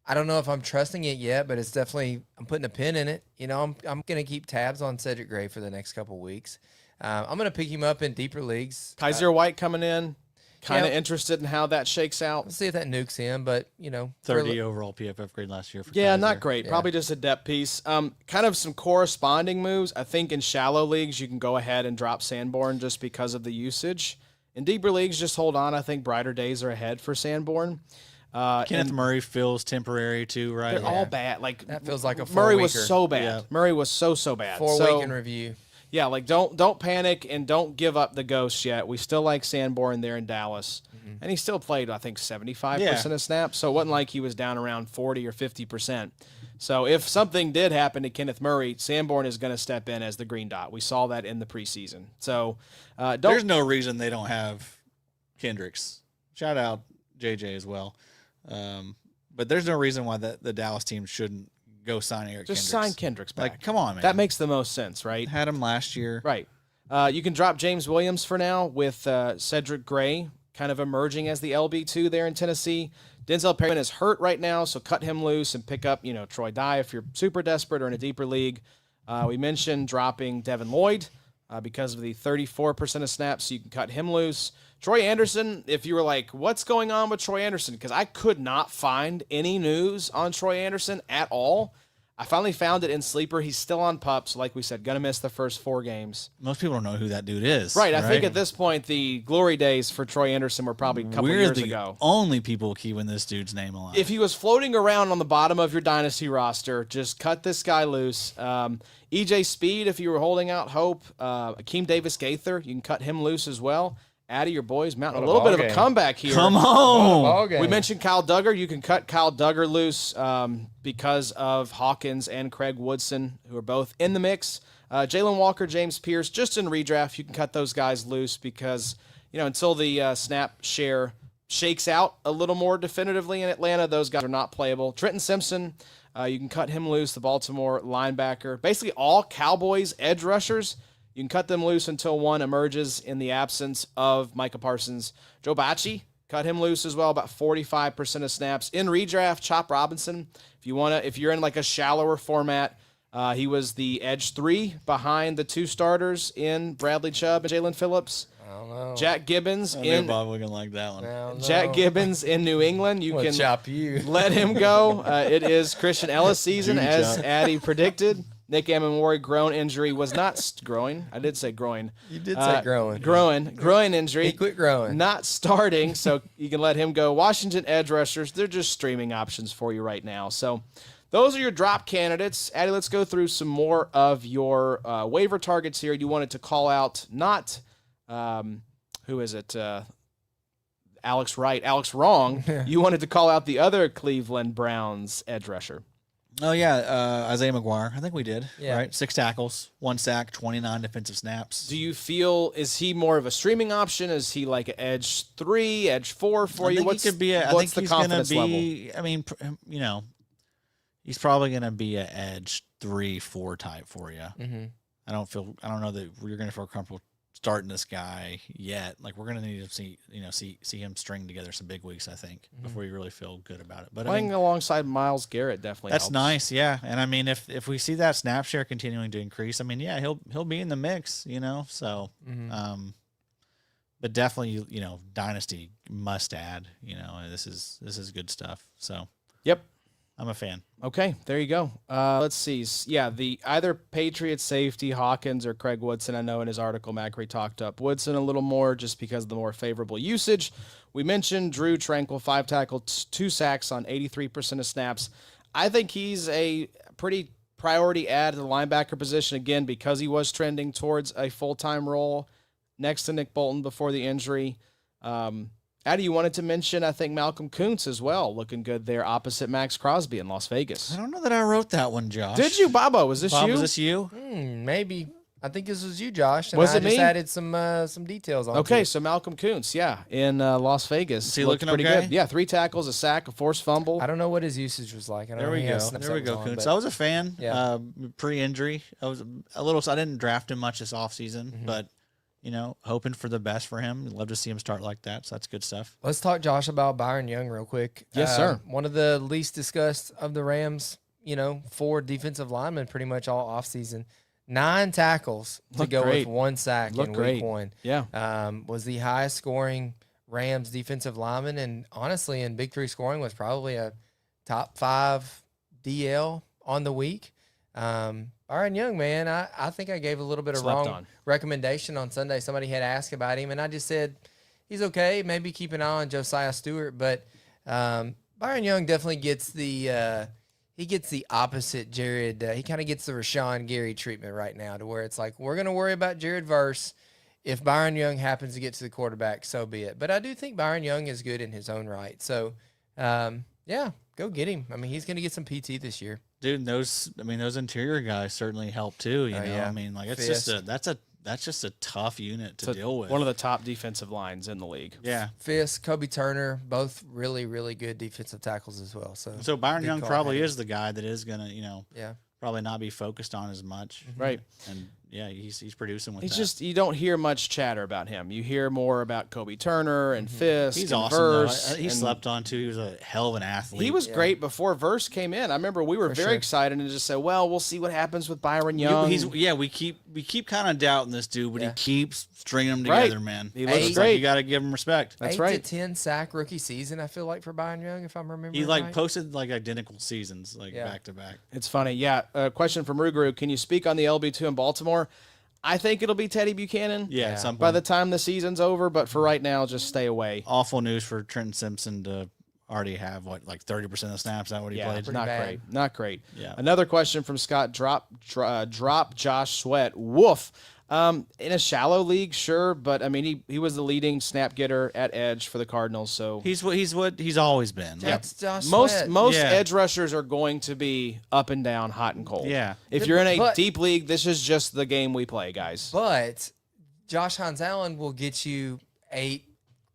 S4: I don't know if I'm trusting it yet, but it's definitely, I'm putting a pin in it. You know, I'm going to keep tabs on Cedric Gray for the next couple weeks. I'm going to pick him up in deeper leagues.
S2: Kaiser White coming in. Kind of
S4: Yeah.
S2: interested in how that shakes out.
S4: We'll see if that nukes him, but, you know. for
S3: 30 overall PFF grade last year. For
S2: Yeah,
S3: Kaiser.
S2: not great.
S4: Yeah.
S2: Probably just a depth piece. Kind of some corresponding moves. I think in shallow leagues, you can go ahead and drop Sanborn just because of the usage. In deeper leagues, just hold on. I think brighter days are ahead for Sanborn.
S3: Kenneth
S2: and
S3: Murray feels temporary too, right?
S2: they're all bad. Like
S4: That feels like a
S2: Murray was
S4: four-weeker.
S2: so bad.
S3: Yeah.
S2: Murray was so bad.
S4: 4
S2: So,
S4: week in review.
S2: yeah, like don't panic and don't give up the ghost yet. We still like Sanborn there in Dallas. And he still played, I think, 75% of snaps. So it wasn't like he was down around 40 or 50%. So if something did happen to Kenneth Murray, Sanborn is going to step in as the green dot. We saw that in the preseason. So
S3: There's
S2: don't.
S3: no reason they don't have Kendricks. Shout out JJ as well. But there's no reason why the Dallas team shouldn't go sign Eric
S2: Just
S3: Kendricks.
S2: sign Kendricks back.
S3: Like, come on, man.
S2: That makes the most sense, right?
S3: Had him last year.
S2: Right. You can drop James Williams for now with Cedric Gray kind of emerging as the LB2 there in Tennessee. Denzel Perryman is hurt right now, so cut him loose and pick up, Troy Dye if you're super desperate or in a deeper league. We mentioned dropping Devin Lloyd because of the 34% of snaps, so you can cut him loose. Troy Anderson, if you were like, what's going on with Troy Anderson? Because I could not find any news on Troy Anderson at all. I finally found it in Sleeper. He's still on PUP, so like we said, going to miss the first 4 games.
S3: Most people don't know who that dude is.
S2: Right. I think at this point, the glory days for Troy Anderson were probably a couple
S3: We're
S2: years
S3: the
S2: ago.
S3: only people keeping this dude's name alive.
S2: If he was floating around on the bottom of your dynasty roster, just cut this guy loose. EJ Speed, if you were holding out hope. Akeem Davis-Gaither, you can cut him loose as well. Addy, your boys mounting a
S4: What a
S2: little bit
S4: ball
S2: of a
S4: game.
S2: comeback here.
S3: Come
S4: What a
S3: on.
S4: ball game.
S2: We mentioned Kyle Duggar. You can cut Kyle Duggar loose because of Hawkins and Craig Woodson, who are both in the mix. Jalen Walker, James Pierce, just in redraft, you can cut those guys loose because, until the snap share shakes out a little more definitively in Atlanta, those guys are not playable. Trenton Simpson, you can cut him loose, the Baltimore linebacker. Basically all Cowboys edge rushers, you can cut them loose until one emerges in the absence of Micah Parsons. Joe Bacci, cut him loose as well, about 45% of snaps. In redraft, Chop Robinson, if you're in like a shallower format, he was the edge 3 behind the 2 starters in Bradley Chubb and Jalen Phillips.
S4: I don't know.
S2: Jack Gibbons
S3: I knew Bob wasn't gonna like that one.
S4: I don't know.
S2: Jack Gibbons in New England. You
S4: We'll
S2: can
S4: chop you.
S2: let him go. It is Christian Ellis season,
S3: Judy
S2: as
S3: chop.
S2: Addy predicted. Nick Amenwari groin injury was not growing. I did say groin.
S4: You did say growing.
S2: Groin injury.
S4: He quit growing.
S2: Not starting, so you can let him go. Washington edge rushers, they're just streaming options for you right now. So those are your drop candidates. Addy, let's go through some more of your waiver targets here. You wanted to call out not, who is it? Alex Wright. Alex Wrong. You wanted to call out the other Cleveland Browns edge rusher.
S3: Oh, yeah, Isaiah McGuire. I think we did.
S4: Yeah.
S3: Right? 6 tackles, 1 sack, 29 defensive snaps.
S2: Do you feel, is he more of a streaming option? Is he like an edge 3, edge 4 for you?
S3: I think
S2: What's
S3: he could be
S2: the
S3: he's gonna
S2: confidence
S3: be,
S2: level?
S3: I mean, he's probably going to be an edge 3-4 type for you.
S4: Mm-hmm.
S3: I don't know that you're going to feel comfortable starting this guy yet. Like, we're going to need to see him string together some big weeks, I think, before you really feel good about it. But
S2: Playing alongside Myles Garrett definitely
S3: that's
S2: helps.
S3: nice, yeah. And I mean, if we see that snap share continuing to increase, I mean, yeah, he'll be in the mix, So, but definitely, dynasty must add. This is good stuff. So,
S2: Yep.
S3: I'm a fan.
S2: Okay, there you go. Let's see. Yeah, the either Patriots safety Hawkins or Craig Woodson. I know in his article Macri talked up Woodson a little more just because of the more favorable usage. We mentioned Drew Tranquil, 5 tackles, 2 sacks on 83% of snaps. I think he's a pretty priority add to the linebacker position again because he was trending towards a full-time role next to Nick Bolton before the injury. Addy, you wanted to mention, I think, Malcolm Kuntz as well, looking good there opposite Max Crosby in Las Vegas.
S3: I don't know that I wrote that one, Josh.
S2: Did you, Bobo? Was this
S3: Bob,
S2: you?
S3: was this you?
S4: Maybe. I think this was you, Josh. And
S2: Was
S4: I
S2: it
S4: just
S2: me?
S4: added some details on
S2: Okay,
S4: it.
S2: so Malcolm Kuntz, yeah, in Las Vegas.
S3: Is he
S2: Looked
S3: looking
S2: pretty
S3: okay?
S2: good. Yeah, 3 tackles, a sack, a forced fumble.
S4: I don't know what his usage was like. I don't
S3: There
S4: know
S3: we
S4: how
S3: go.
S4: many snaps
S3: There we
S4: that was
S3: go,
S4: on,
S3: Kuntz.
S4: but-
S3: I was a fan.
S4: Yeah.
S3: Pre-injury, I was a little. So I didn't draft him much this offseason, but hoping for the best for him. Love to see him start like that. So that's good stuff.
S4: Let's talk, Josh, about Byron Young real quick.
S2: Yes, sir.
S4: One of the least discussed of the Rams, 4 defensive linemen pretty much all offseason. 9 tackles to
S2: Looked
S4: go
S2: great.
S4: with 1 sack
S2: Looked
S4: in
S2: great.
S4: week 1.
S2: Yeah.
S4: Was the highest scoring Rams defensive lineman, and honestly, in Big 3 scoring was probably a top 5 DL on the week. Byron Young, man, I think I gave a little bit of
S2: Slept
S4: wrong
S2: on.
S4: recommendation on Sunday. Somebody had asked about him, and I just said he's okay. Maybe keep an eye on Josiah Stewart, but Byron Young definitely gets the opposite Jared. He kind of gets the Rashawn Gary treatment right now, to where it's like we're gonna worry about Jared Verse. If Byron Young happens to get to the quarterback, so be it. But I do think Byron Young is good in his own right. So, yeah, go get him. I mean, he's going to get some PT this year.
S3: Dude, those interior guys certainly help too. You know,
S4: yeah.
S3: I mean, like it's
S4: Fisk.
S3: that's just a tough unit to
S2: It's
S3: deal with.
S2: one of the top defensive lines in the league.
S3: yeah.
S4: Fisk, Kobe Turner, both really, really good defensive tackles as well. So
S3: So Byron
S4: good
S3: Young
S4: call,
S3: probably
S4: Addy.
S3: is the guy that is gonna,
S4: yeah.
S3: probably not be focused on as much.
S2: Right.
S3: And yeah, he's producing with
S2: He's
S3: that.
S2: just, you don't hear much chatter about him. You hear more about Kobe Turner and Fisk.
S3: He's
S2: and
S3: awesome. Though.
S2: Verse,
S3: He
S2: and
S3: slept on too. He was a hell of an athlete.
S2: He was great before Verse came in. I remember we were
S4: For
S2: very
S4: sure.
S2: excited and just said, well, we'll see what happens with Byron Young.
S3: We keep kind of doubting this dude, but
S4: Yeah.
S3: he keeps stringing them
S2: Right.
S3: together, man.
S2: He looks
S3: It's
S2: great.
S3: Like you got to give him respect.
S2: That's
S4: 8
S2: right.
S4: to 10 sack rookie season, I feel like, for Byron Young, if I'm remembering
S3: He like
S4: right.
S3: posted like identical seasons, like
S4: Yeah.
S3: back to back.
S2: It's funny. Yeah. A question from Ruguru. Can you speak on the LB2 in Baltimore? I think it'll be Teddy Buchanan
S3: Yeah,
S4: Yeah.
S3: at some
S2: by
S3: point.
S2: the time the season's over, but for right now, just stay away.
S3: Awful news for Trenton Simpson to already have like 30% of the snaps. Is that what he
S2: Yeah,
S3: played?
S2: not
S4: bad.
S2: great. Not great.
S3: Yeah.
S2: Another question from Scott. Drop Josh Sweat. Woof. In a shallow league, sure, but I mean, he was the leading snap getter at edge for the Cardinals, so
S3: He's what he's always been.
S4: That's Josh
S2: most
S4: Sweat.
S3: Yeah.
S2: edge rushers are going to be up and down, hot and cold.
S3: Yeah.
S2: If you're in a
S4: But-
S2: deep league, this is just the game we play, guys.
S4: But Josh Hines Allen will get you 8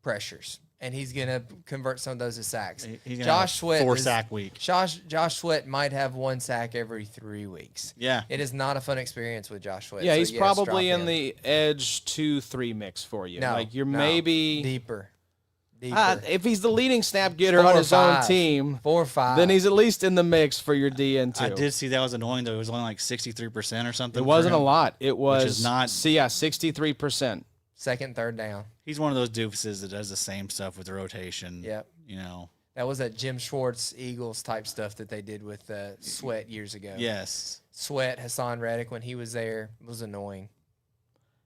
S4: pressures, and he's going to convert some of those to sacks.
S3: He's gonna
S4: Josh
S3: have
S4: Sweat
S3: 4
S4: is-
S3: sack week.
S4: Josh Sweat might have 1 sack every 3 weeks.
S3: Yeah.
S4: It is not a fun experience with Josh Sweat.
S2: Yeah,
S4: so
S2: he's
S4: yes,
S2: probably
S4: drop
S2: in
S4: him.
S2: the edge 2-3 mix for you.
S4: No,
S2: Like you're
S4: no.
S2: maybe
S4: deeper.
S2: if he's the leading snap getter
S4: 4
S2: on
S4: or
S2: his own
S4: 5.
S2: team,
S4: 4 or 5.
S2: then he's at least in the mix for your DN too.
S3: I did see that was annoying though. It was only like 63% or something.
S2: It
S3: for
S2: wasn't a
S3: him.
S2: lot. It was
S3: is not-
S2: 63%.
S4: second, third down.
S3: He's one of those doofuses that does the same stuff with the rotation.
S4: Yep.
S3: You know.
S4: That was that Jim Schwartz Eagles type stuff that they did with Sweat years ago.
S3: Yes.
S4: Sweat, Hassan Reddick, when he was there, was annoying.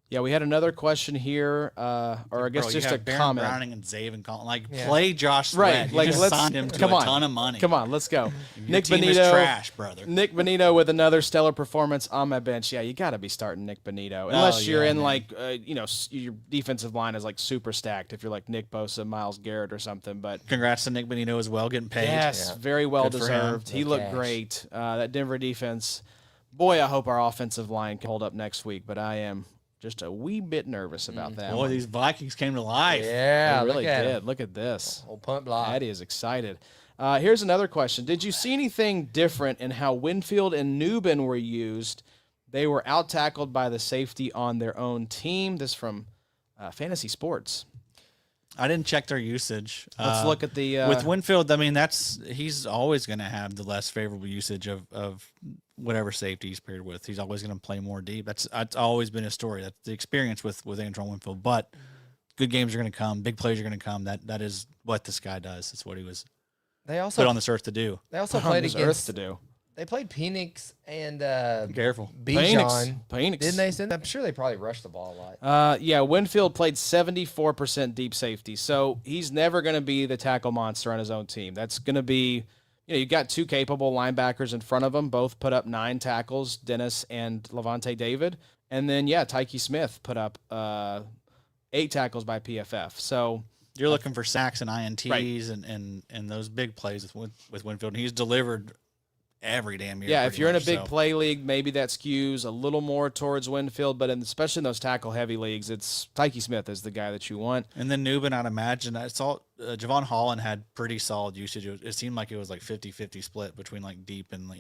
S2: Yeah, we had another question here, or I guess
S3: Bro,
S2: just
S3: you
S2: a
S3: have Baron
S2: comment.
S3: Browning and Zaven Collins. Like
S4: Yeah.
S3: play Josh Sweat.
S2: Right,
S3: You
S2: like
S3: just
S2: let's
S3: signed him to
S2: come
S3: a
S2: on,
S3: ton of money.
S2: Come on, let's go.
S3: Your
S2: Nick
S3: team is
S2: Bonito,
S3: trash, brother.
S2: Nick Bonito with another stellar performance on my bench. Yeah, you got to be starting Nick Bonito unless you're
S3: yeah,
S2: in
S3: man.
S2: like your defensive line is like super stacked. If you're like Nick Bosa, Miles Garrett, or something, but.
S3: Congrats to Nick Bonito as well, getting paid.
S2: Yes,
S4: Yeah.
S2: very well
S3: Good for him.
S2: deserved. He
S4: Good
S2: looked
S4: cash.
S2: great. That Denver defense, boy, I hope our offensive line can hold up next week, but I am just a wee bit nervous about that.
S3: Boy,
S2: one.
S3: these Vikings came to life.
S4: Yeah,
S2: They really
S4: look at
S2: did.
S4: him.
S2: Look at this.
S4: Old punt block.
S2: Patty is excited. Here's another question. Did you see anything different in how Winfield and Newbin were used? They were out-tackled by the safety on their own team. This from Fantasy Sports.
S3: I didn't check their usage.
S2: Let's look at the
S3: with Winfield. I mean, he's always going to have the less favorable usage of whatever safety he's paired with. He's always going to play more deep. That's always been his story. That's the experience with Antoine Winfield. But good games are going to come. Big plays are going to come. That is what this guy does. That's what he was
S4: They also
S3: put on this earth to do.
S4: They also
S2: on
S4: played
S2: this
S4: against.
S2: earth to do.
S4: They played Penix and
S3: Careful.
S4: Bijan.
S2: Penix.
S4: Didn't they send? I'm sure they probably rushed the ball a lot.
S2: Yeah, Winfield played 74% deep safety, so he's never going to be the tackle monster on his own team. That's going to be, you've got 2 capable linebackers in front of him, both put up 9 tackles, Dennis and Levante David. And then, Tyke Smith put up 8 tackles by PFF. So
S3: You're looking for sacks and INTs
S2: Right.
S3: and those big plays with Winfield. And he's delivered every damn year.
S2: yeah, if
S3: pretty
S2: you're in a
S3: much,
S2: big
S3: so.
S2: play league, maybe that skews a little more towards Winfield, but especially in those tackle-heavy leagues, it's Tyke Smith is the guy that you want.
S3: And then Newbin, I'd imagine. I saw Javon Holland had pretty solid usage. It seemed like it was like 50-50 split between like deep and,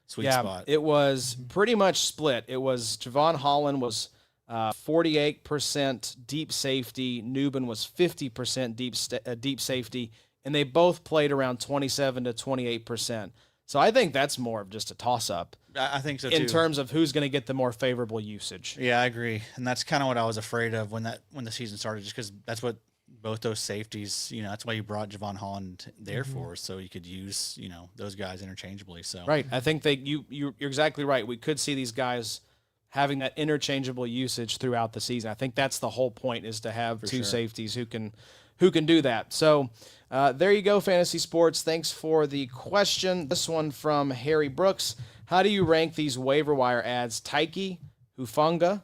S3: sweet spot.
S2: It was pretty much split. It was Javon Holland was 48% deep safety. Newbin was 50% deep safety, and they both played around 27 to 28%. So I think that's more of just a toss-up
S3: I think so, too.
S2: in terms of who's going to get the more favorable usage.
S3: Yeah, I agree. And that's kind of what I was afraid of when the season started, just because that's what both those safeties, that's why you brought Javon Holland there for, so you could use, those guys interchangeably. So
S2: Right. I think you're exactly right. We could see these guys having that interchangeable usage throughout the season. I think that's the whole point, is to have 2
S3: sure.
S2: safeties who can do that. So there you go, Fantasy Sports. Thanks for the question. This one from Harry Brooks. How do you rank these waiver wire ads? Tyke, Hufunga,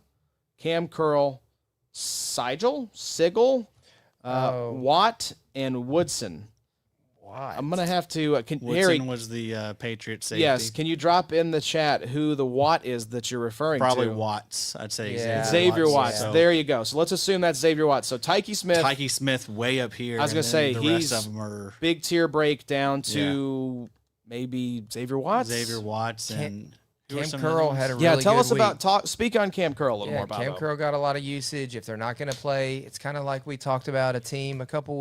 S2: Cam Curl, Sigel, Watt, and Woodson.
S4: What?
S2: I'm going to have to
S3: Woodson
S2: Harry,
S3: was the Patriot safety.
S2: yes, can you drop in the chat who the Watt is that you're referring
S3: Probably
S2: to?
S3: Watts. I'd say
S4: Yeah.
S2: Xavier Watts.
S3: So
S2: There you go. So let's assume that's Xavier Watts. So Tyke Smith,
S3: Tyke Smith way up here.
S2: I was
S3: and
S2: gonna
S3: then
S2: say,
S3: the
S2: he's
S3: rest of them are
S2: big tier break down to maybe Xavier Watts.
S3: Xavier Watts and who are
S4: Cam
S3: some
S4: Curl
S3: other
S4: had a
S3: ones?
S2: Yeah,
S4: really
S2: tell
S4: good
S2: us about
S4: week.
S2: speak on Cam Curl a little more, Bobo.
S4: Cam Curl got a lot of usage. If they're not going to play, it's kind of like we talked about a team a couple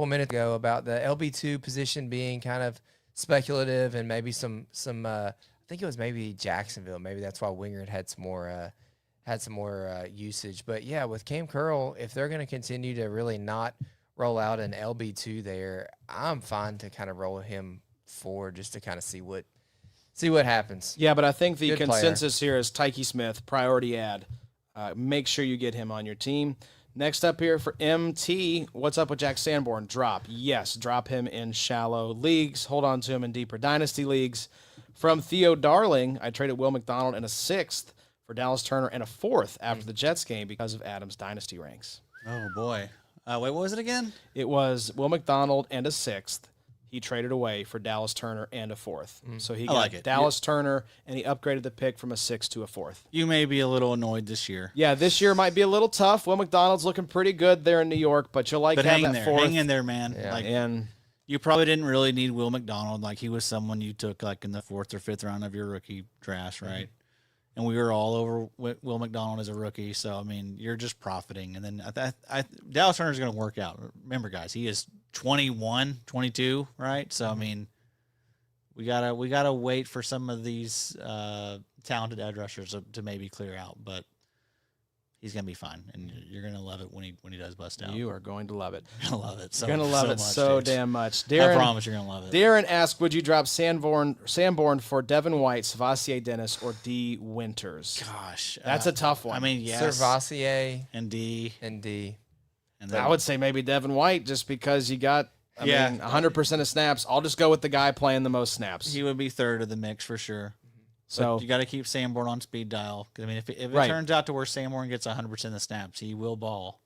S4: minutes ago about the LB2 position being kind of speculative and maybe some. I think it was maybe Jacksonville. Maybe that's why Wingard had some more usage. But yeah, with Cam Curl, if they're going to continue to really not roll out an LB2 there, I'm fine to kind of roll him forward just to kind of see what happens.
S2: Yeah, but I think the
S4: Good player.
S2: consensus here is Tyke Smith, priority ad. Make sure you get him on your team. Next up here for MT, what's up with Jack Sanborn? Drop. Yes, drop him in shallow leagues. Hold on to him in deeper dynasty leagues. From Theo Darling, I traded Will McDonald in a 6th for for Dallas Turner and a 4th after the Jets game because of Adams' dynasty ranks.
S3: Oh, boy. Wait, what was it again?
S2: It was Will McDonald and a 6th. He traded away for Dallas Turner and a 4th. So he got Dallas Turner, and he upgraded the pick from a 6th to a 4th.
S3: You may be a little annoyed this year.
S2: Yeah, this year might be a little tough. Will McDonald's looking pretty good there in New York, but you'll like having that 4th.
S3: Hang in there, man.
S4: Yeah.
S2: And
S3: you probably didn't really need Will McDonald. Like, he was someone you took like in the 4th or 5th round of your rookie draft, right? And we were all over Will McDonald as a rookie. So, I mean, you're just profiting. And then Dallas Turner's going to work out. Remember, guys, he is 21, 22, right? So, I mean, we gotta wait for some of these talented edge rushers to maybe clear out. But he's going to be fine. And you're going to love it when he does bust out.
S2: you are going to love it.
S3: You're going to love it.
S2: You're going to love it
S3: much,
S2: so
S3: dude.
S2: damn much.
S3: I promise you're going to love it.
S2: Darren asked, would you drop Sanborn for Devin White, Savassier Dennis, or D. Winters?
S3: Gosh.
S2: That's a tough one.
S3: I mean, yes.
S4: Servassier
S3: And D.
S4: and D.
S3: And then,
S2: I would say maybe Devin White just because you got I mean, 100% of snaps. I'll just go with the guy playing the most snaps.
S3: he would be third of the mix for sure.
S2: So
S3: But you got to keep Sanborn on speed dial. 'Cause, I mean, if it
S2: Right.
S3: turns out to where Sanborn gets 100% of the snaps, he will ball.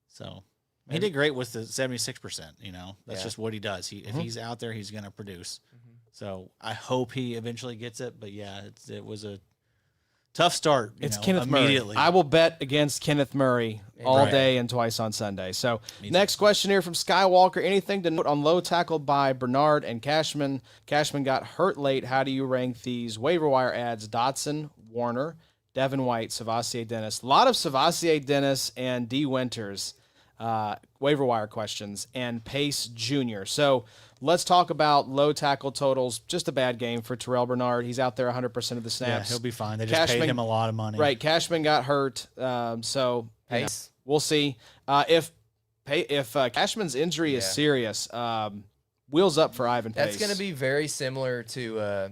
S3: So he did great with the 76%. You know, that's just what he does. If he's out there, he's going to produce. So I hope he eventually gets it. But yeah, it was a tough start.
S2: it's Kenneth
S3: immediately.
S2: Murray. I will bet against Kenneth Murray all
S3: Right.
S2: day and twice on Sunday. So next question here from Skywalker. Anything to note on low tackle by Bernard and Cashman? Cashman got hurt late. How do you rank these waiver wire ads? Dotson, Warner, Devin White, Savassier Dennis. A lot of Savassier Dennis and D. Winters waiver wire questions, and Pace Jr. So let's talk about low tackle totals. Just a bad game for Terrell Bernard. He's out there 100% of the
S3: Yeah,
S2: snaps.
S3: he'll be fine. They just paid him a lot of money.
S2: Right, Cashman got hurt, so you know,
S4: Pace.
S2: we'll see. If Cashman's injury is serious, wheels up for Ivan Pace.
S4: That's going to be very similar to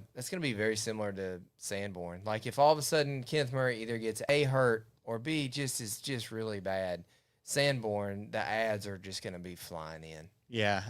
S4: Sanborn. Like if all of a sudden Kenneth Murray either gets A, hurt, or B, is just really bad, Sanborn, the ads are just going to be flying in.
S3: Yeah,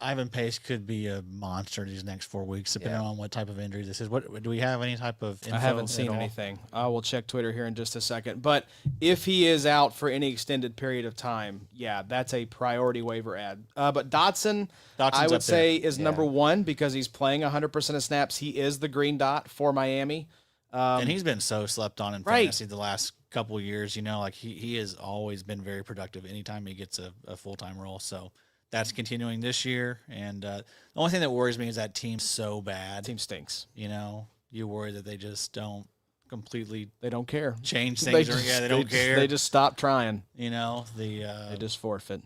S3: Ivan Pace could be a monster these next 4 weeks, depending on what type of injury this is. What do we have any type of info
S2: I haven't
S3: at
S2: seen
S3: all?
S2: anything. I will check Twitter here in just a second. But if he is out for any extended period of time, yeah, that's a priority waiver ad. But Dotson's I would
S3: up
S2: say
S3: there.
S2: is number one because he's playing 100% of snaps. He is the green dot for Miami.
S3: And he's been so slept on in
S2: Right.
S3: fantasy the last couple of years. You know, like he has always been very productive anytime he gets a full-time role. So that's continuing this year. And the only thing that worries me is that team's so bad.
S2: Team stinks.
S3: You know, you worry that they just don't completely
S2: They don't care.
S3: change things. They don't care.
S2: They just stop trying.
S3: you know,
S2: They just forfeit.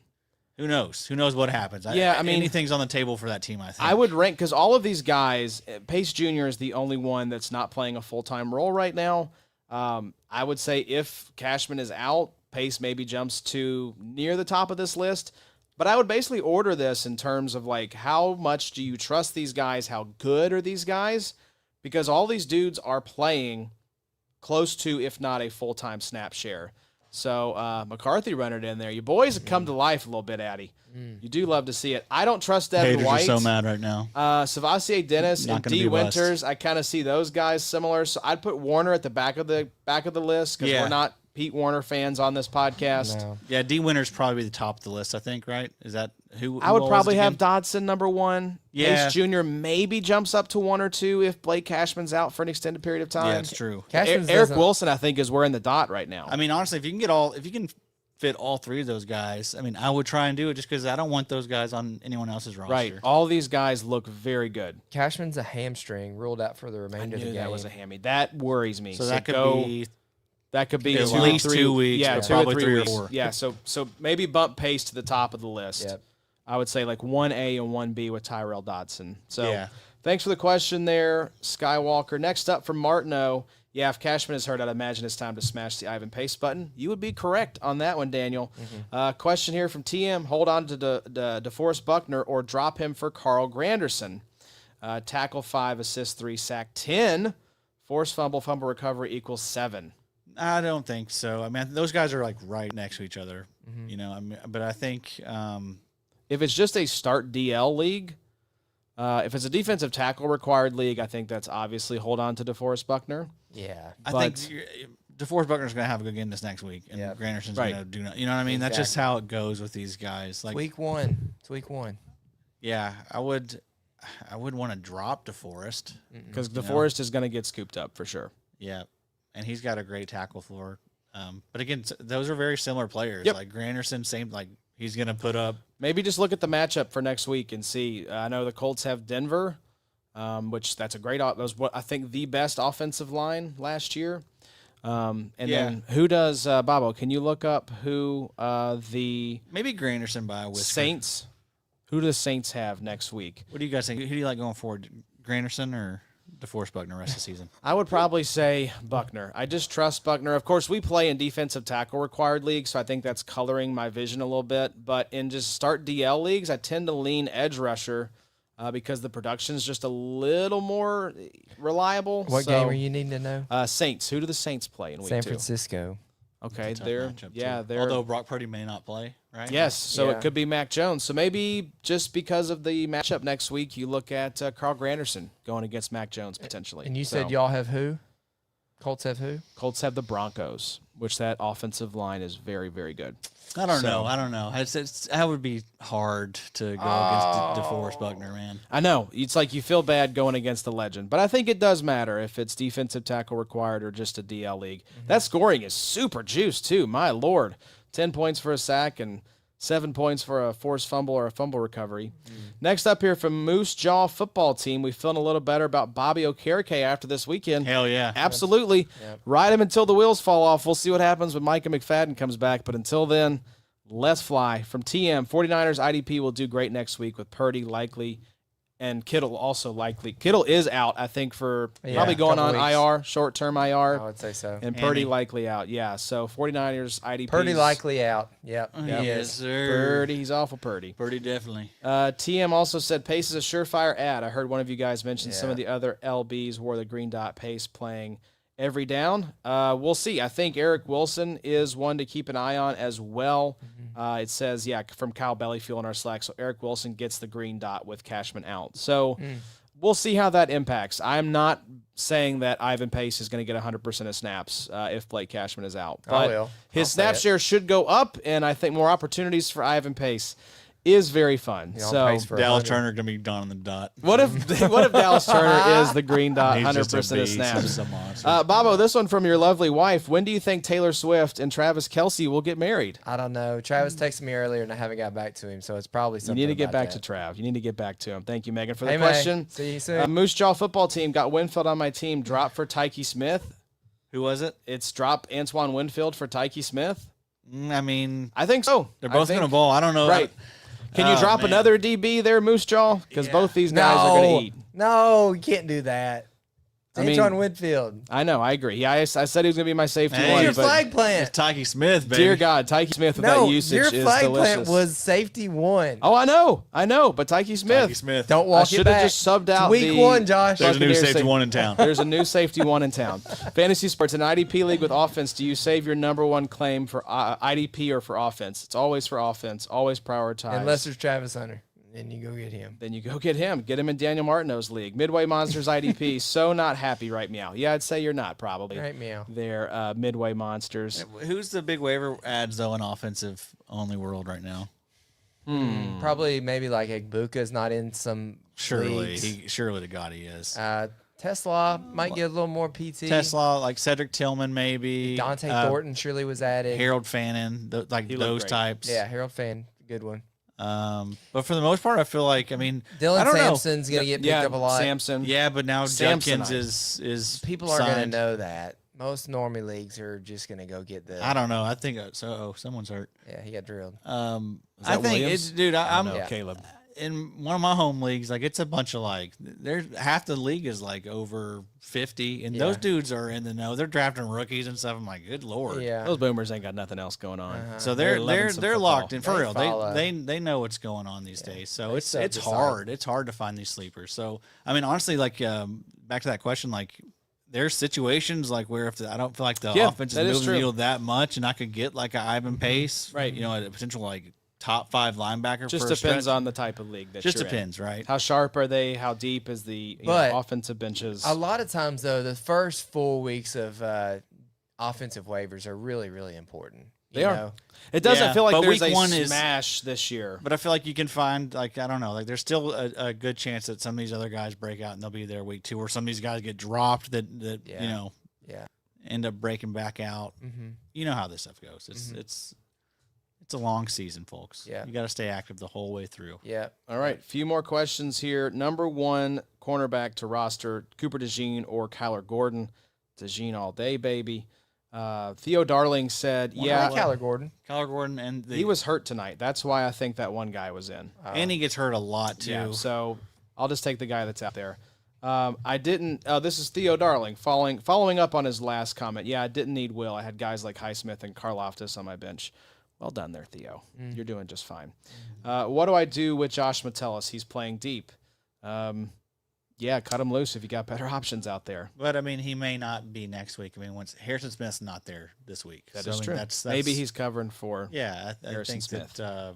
S3: who knows? Who knows what happens?
S2: Yeah, I mean-
S3: anything's on the table for that team, I think.
S2: I would rank because all of these guys, Pace Jr. is the only one that's not playing a full-time role right now. I would say if Cashman is out, Pace maybe jumps to near the top of this list. But I would basically order this in terms of like how much do you trust these guys? How good are these guys? Because all these dudes are playing close to, if not a full-time snap share. So McCarthy running it in there. You boys have come to life a little bit, Addy. You do love to see it. I don't trust Devin
S3: Haters
S2: White.
S3: are so mad right now.
S2: Savassier Dennis
S3: Not
S2: and
S3: gonna
S2: D.
S3: be West.
S2: Winters, I kind of see those guys similar. So I'd put Warner at the back of the list because
S3: Yeah.
S2: we're not Pete Warner fans on this podcast.
S4: No.
S3: Yeah, D. Winters probably the top of the list, I think, right? Is that who
S2: I would
S3: all
S2: probably
S3: is it
S2: have
S3: again?
S2: Dodson number one.
S3: Yeah.
S2: Pace Jr. maybe jumps up to 1 or 2 if Blake Cashman's out for an extended period of time.
S3: Yeah, it's true.
S4: Cashman's
S2: Eric
S4: doesn't-
S2: Wilson, I think, is wearing the dot right now.
S3: I mean, honestly, if you can fit all three of those guys, I mean, I would try and do it just because I don't want those guys on anyone else's roster.
S2: right. All these guys look very good.
S4: Cashman's a hamstring ruled out for the
S2: I
S4: remainder of the
S2: knew
S4: game.
S2: that was a hammy. That worries me.
S3: So that could be
S2: That could be
S3: At
S2: 2 or
S3: least
S2: 3
S3: 2 weeks,
S2: Yeah,
S3: or
S2: 2 or
S3: probably
S2: 3
S3: 3 or
S2: weeks.
S3: 4.
S2: Yeah, so maybe bump Pace to the top of the list.
S4: Yep.
S2: I would say like 1A and 1B with Tyrell Dodson. So
S3: Yeah.
S2: thanks for the question there, Skywalker. Next up from Martineau. Yeah, if Cashman is hurt, I'd imagine it's time to smash the Ivan Pace button. You would be correct on that one, Daniel. Question here from TM. Hold on to DeForest Buckner or drop him for Carl Granderson. Tackle 5, assist 3, sack 10. Force fumble recovery equals 7.
S3: I don't think so. I mean, those guys are like right next to each other, you know. I mean, but I think
S2: If it's just a start DL league, If it's a defensive tackle required league, I think that's obviously hold on to DeForest Buckner.
S4: Yeah.
S3: I think DeForest Buckner's going to have a good game this next week, and Granderson's going to do not. You know what I mean? That's just how it goes with these guys. Like
S4: week 1. It's week 1.
S3: Yeah, I would want to drop DeForest
S2: because DeForest is going to get scooped up for sure.
S3: Yeah, and he's got a great tackle floor. But again, those are very similar players.
S2: Yep.
S3: Like Granderson, same. Like he's going to put up.
S2: Maybe just look at the matchup for next week and see. I know the Colts have Denver, which that's a great. That was what I think the best offensive line last year. Then who does Bobo? Can you look up who the
S3: maybe Granderson by a whisker.
S2: Saints? Who do the Saints have next week?
S3: What do you guys think? Who do you like going forward? Granderson or DeForest Buckner rest of the season?
S2: I would probably say Buckner. I just trust Buckner. Of course, we play in defensive tackle required leagues, so I think that's coloring my vision a little bit. But in just start DL leagues, I tend to lean edge rusher because the production is just a little more reliable.
S4: What game are you needing to know?
S2: Saints. Who do the Saints play in week 2?
S4: San Francisco.
S2: Okay,
S3: they're although Brock Purdy may not play, right?
S2: Yes, so it could be Mac Jones. So maybe just because of the matchup next week, you look at Carl Granderson going against Mac Jones potentially.
S4: And you said y'all have who? Colts have who?
S2: Colts have the Broncos, which that offensive line is very, very good.
S3: I don't know. That would be hard to go against DeForest Buckner, man.
S2: I know. It's like you feel bad going against the legend. But I think it does matter if it's defensive tackle required or just a DL league. That scoring is super juiced, too. My Lord. 10 points for a sack and 7 points for a forced fumble or a fumble recovery. Next up here from Moose Jaw Football Team, we feeling a little better about Bobby Okereke after this weekend.
S3: Hell yeah.
S2: Absolutely. Yep. Ride him until the wheels fall off. We'll see what happens when Micah McFadden comes back. But until then, let's fly. From TM, 49ers IDP will do great next week with Purdy likely and Kittle also likely. Kittle is out, I think, for probably going on weeks. IR, short-term IR.
S4: I would say so.
S2: And Purdy likely out. Yeah, so 49ers IDP.
S4: Purdy likely out. Yep.
S3: Yes, sir.
S2: Purdy, he's awful Purdy.
S3: Purdy definitely.
S2: TM also said Pace is a surefire ad. I heard one of you guys mention some of the other LBs wore the green dot Pace playing every down. We'll see. I think Eric Wilson is one to keep an eye on as well. It says, from Kyle Bellyfield in our Slack. So Eric Wilson gets the green dot with Cashman out. So we'll see how that impacts. I'm not saying that Ivan Pace is going to get 100% of snaps if Blake Cashman is out. But his snap share should go up, and I think more opportunities for Ivan Pace is very fun. So
S3: Dallas Turner gonna be gone on the dot.
S2: What if Dallas Turner is the green dot 100% of snaps? Bobo, this one from your lovely wife. When do you think Taylor Swift and Travis Kelce will get married?
S4: I don't know. Travis texted me earlier and I haven't got back to him, so it's probably something.
S2: You need to get back
S4: to
S2: Trav. You need to get back to him. Thank you, Megan, for the question.
S4: See you soon.
S2: Moose Jaw Football Team got Winfield on my team. Drop for Tyke Smith.
S3: Who was it?
S2: It's drop Antoine Winfield for Tyke Smith.
S3: I mean,
S2: I think so.
S3: They're both going to ball. I don't know.
S2: Right. Can you drop another DB there, Moose Jaw? Because both these guys are going to eat.
S4: No, you can't do that. Antoine Winfield.
S2: I know. I agree. I said he was going to be my safety one.
S4: Your flag plant.
S3: It's Tyke Smith, baby.
S2: Dear God, Tyke Smith with that usage is delicious.
S4: Your flag plant was safety one.
S2: Oh, I know. But Tyke Smith.
S4: Don't walk it back.
S2: I should have just subbed out
S4: week one, Josh.
S3: There's a new safety one in town.
S2: There's a new safety one in town. Fantasy Sports, an IDP league with offense. Do you save your number one claim for IDP or for offense? It's always for offense. Always prioritize.
S4: Unless there's Travis Hunter. Then you go get him.
S2: Get him in Daniel Martineau's league. Midway Monsters IDP. So not happy, right, Meow? Yeah, I'd say you're not, probably.
S4: Right, Meow.
S2: They're Midway Monsters.
S3: Who's the big waiver ads, though, in offensive-only world right now?
S4: Probably maybe like Egbuka's not in some leagues.
S3: Surely to God he is.
S4: Tesla might get a little more PT.
S3: Tesla, like Cedric Tillman, maybe.
S4: Dante Thornton surely was added.
S3: Harold Fannin, those types.
S4: Yeah, Harold Fannin, good one.
S3: But for the most part, I feel like,
S4: Dylan
S3: I don't
S4: Sampson's going to get picked up a lot.
S2: Samson.
S3: Yeah, but now Judkins is
S4: people aren't going to know that. Most normie leagues are just going to go get the.
S3: I don't know. I think so. Someone's hurt.
S4: Yeah, he got drilled.
S3: I think it's dude. I'm
S2: Caleb.
S3: In one of my home leagues, it's a bunch of there's half the league is over 50, and those dudes are in the know. They're drafting rookies and stuff. I'm like, good lord.
S4: Yeah,
S2: those boomers ain't got nothing else going on.
S3: So they're locked in for real. They know what's going on these days. So it's hard. It's hard to find these sleepers. So honestly, back to that question, there's situations where if I don't feel like the offense is moving the needle that much, and I could get an Ivan Pace, right? A potential top 5 linebacker.
S2: Just
S3: for a
S2: depends
S3: stretch.
S2: on the type of league that
S3: Just
S2: you're in.
S3: depends, right?
S2: How sharp are they? How deep is the
S4: But
S2: offensive benches?
S4: A lot of times, though, the first 4 weeks of offensive waivers are really, really important.
S2: They are. It doesn't
S3: Yeah,
S2: feel like
S3: but
S2: there's
S3: week
S2: a
S3: 1 is-
S2: smash this year.
S3: But I feel like you can find, like, I don't know, like there's still a good chance that some of these other guys break out and they'll be there week 2, or some of these guys get dropped that
S4: Yeah.
S3: you know,
S4: Yeah.
S3: end up breaking back out.
S4: Mm-hmm.
S3: You know how this stuff goes. It's a long season, folks.
S4: Yeah.
S3: You got to stay active the whole way through.
S4: Yeah.
S2: All right, few more questions here. Number 1 cornerback to roster, Cooper DeJean or Kyler Gordon. DeJean all day, baby. Theo Darling said,
S4: I like Kyler Gordon.
S3: Kyler Gordon, and
S2: he was hurt tonight. That's why I think that one guy was in.
S3: and he gets hurt a lot too.
S2: Yeah, so I'll just take the guy that's out there. I didn't. This is Theo Darling following up on his last comment. Yeah, I didn't need Will. I had guys like Highsmith and Karlaftis on my bench. Well done there, Theo. You're doing just fine. What do I do with Josh Metellus? He's playing deep. Yeah, cut him loose if you got better options out there.
S3: But I mean, he may not be next week. I mean, once Harrison Smith's not there this week,
S2: That
S3: so,
S2: is
S3: I mean,
S2: true.
S3: That's
S2: Maybe he's covering for.
S3: yeah. I
S2: Harrison
S3: think
S2: Smith.
S3: that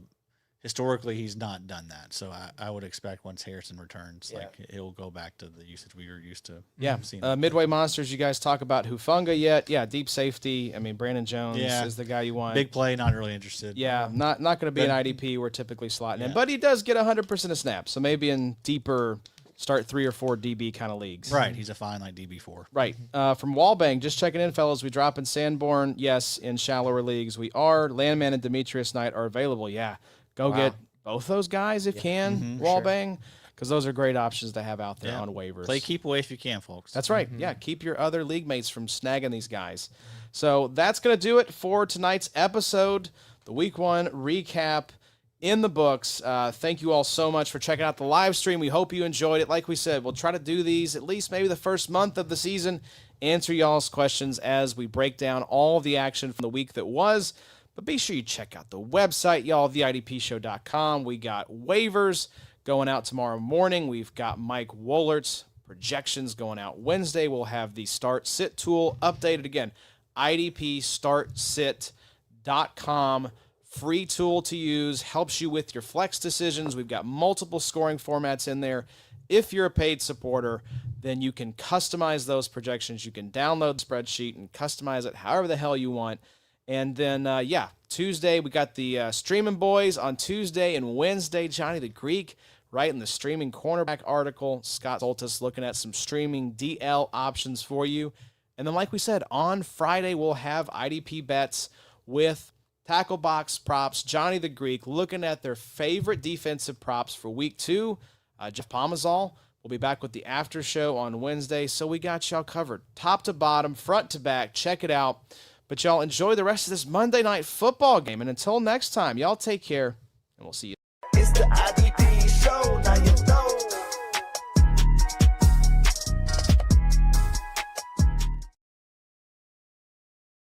S3: historically he's not done that. So I would expect once Harrison returns,
S4: Yeah.
S3: like he'll go back to the usage we were used to.
S2: Yeah,
S3: seeing.
S2: Midway Monsters, you guys talk about Hufanga yet? Yeah, deep safety. I mean, Brandon Jones
S3: Yeah.
S2: is the guy you want.
S3: Big play, not really interested.
S2: Yeah, not going to be an
S3: But-
S2: IDP. We're typically slotting in,
S3: Yeah.
S2: but he does get 100% of snaps. So maybe in deeper start 3 or 4 DB kind of leagues.
S3: Right. He's a fine like DB4.
S2: Right. From Wallbang, just checking in, fellas. We drop in Sanborn. Yes, in shallower leagues we are. Landman and Demetrius Knight are available. Yeah, go get both those guys if you can. Wallbang, because those are great options to have out there
S3: Yeah.
S2: on waivers.
S3: Play keep away if you can, folks.
S2: That's right. Yeah, keep your other league mates from snagging these guys. So that's going to do it for tonight's episode, the Week 1 recap in the books. Thank you all so much for checking out the live stream. We hope you enjoyed it. Like we said, we'll try to do these at least maybe the first month of the season, answer y'all's questions as we break down all of the action from the week that was. But be sure you check out the website, y'all, theidpshow.com. We got waivers going out tomorrow morning. We've got Mike Wollert's projections going out Wednesday. We'll have the start sit tool updated again. idpstartsit.com. Free tool to use, helps you with your flex decisions. We've got multiple scoring formats in there. If you're a paid supporter, then you can customize those projections. You can download the spreadsheet and customize it however the hell you want. And then, Tuesday, we got the Streaming Boys on Tuesday and Wednesday. Johnny the Greek writing the streaming cornerback article. Scott Soltis looking at some streaming DL options for you. And then, like we said, on Friday, we'll have IDP bets with Tackle Box Props. Johnny the Greek looking at their favorite defensive props for Week 2. Jeff Pomazal will be back with the after show on Wednesday. So we got y'all covered. Top to bottom, front to back. Check it out. But y'all enjoy the rest of this Monday Night Football game. And until next time, y'all take care, and we'll see you.
S5: It's the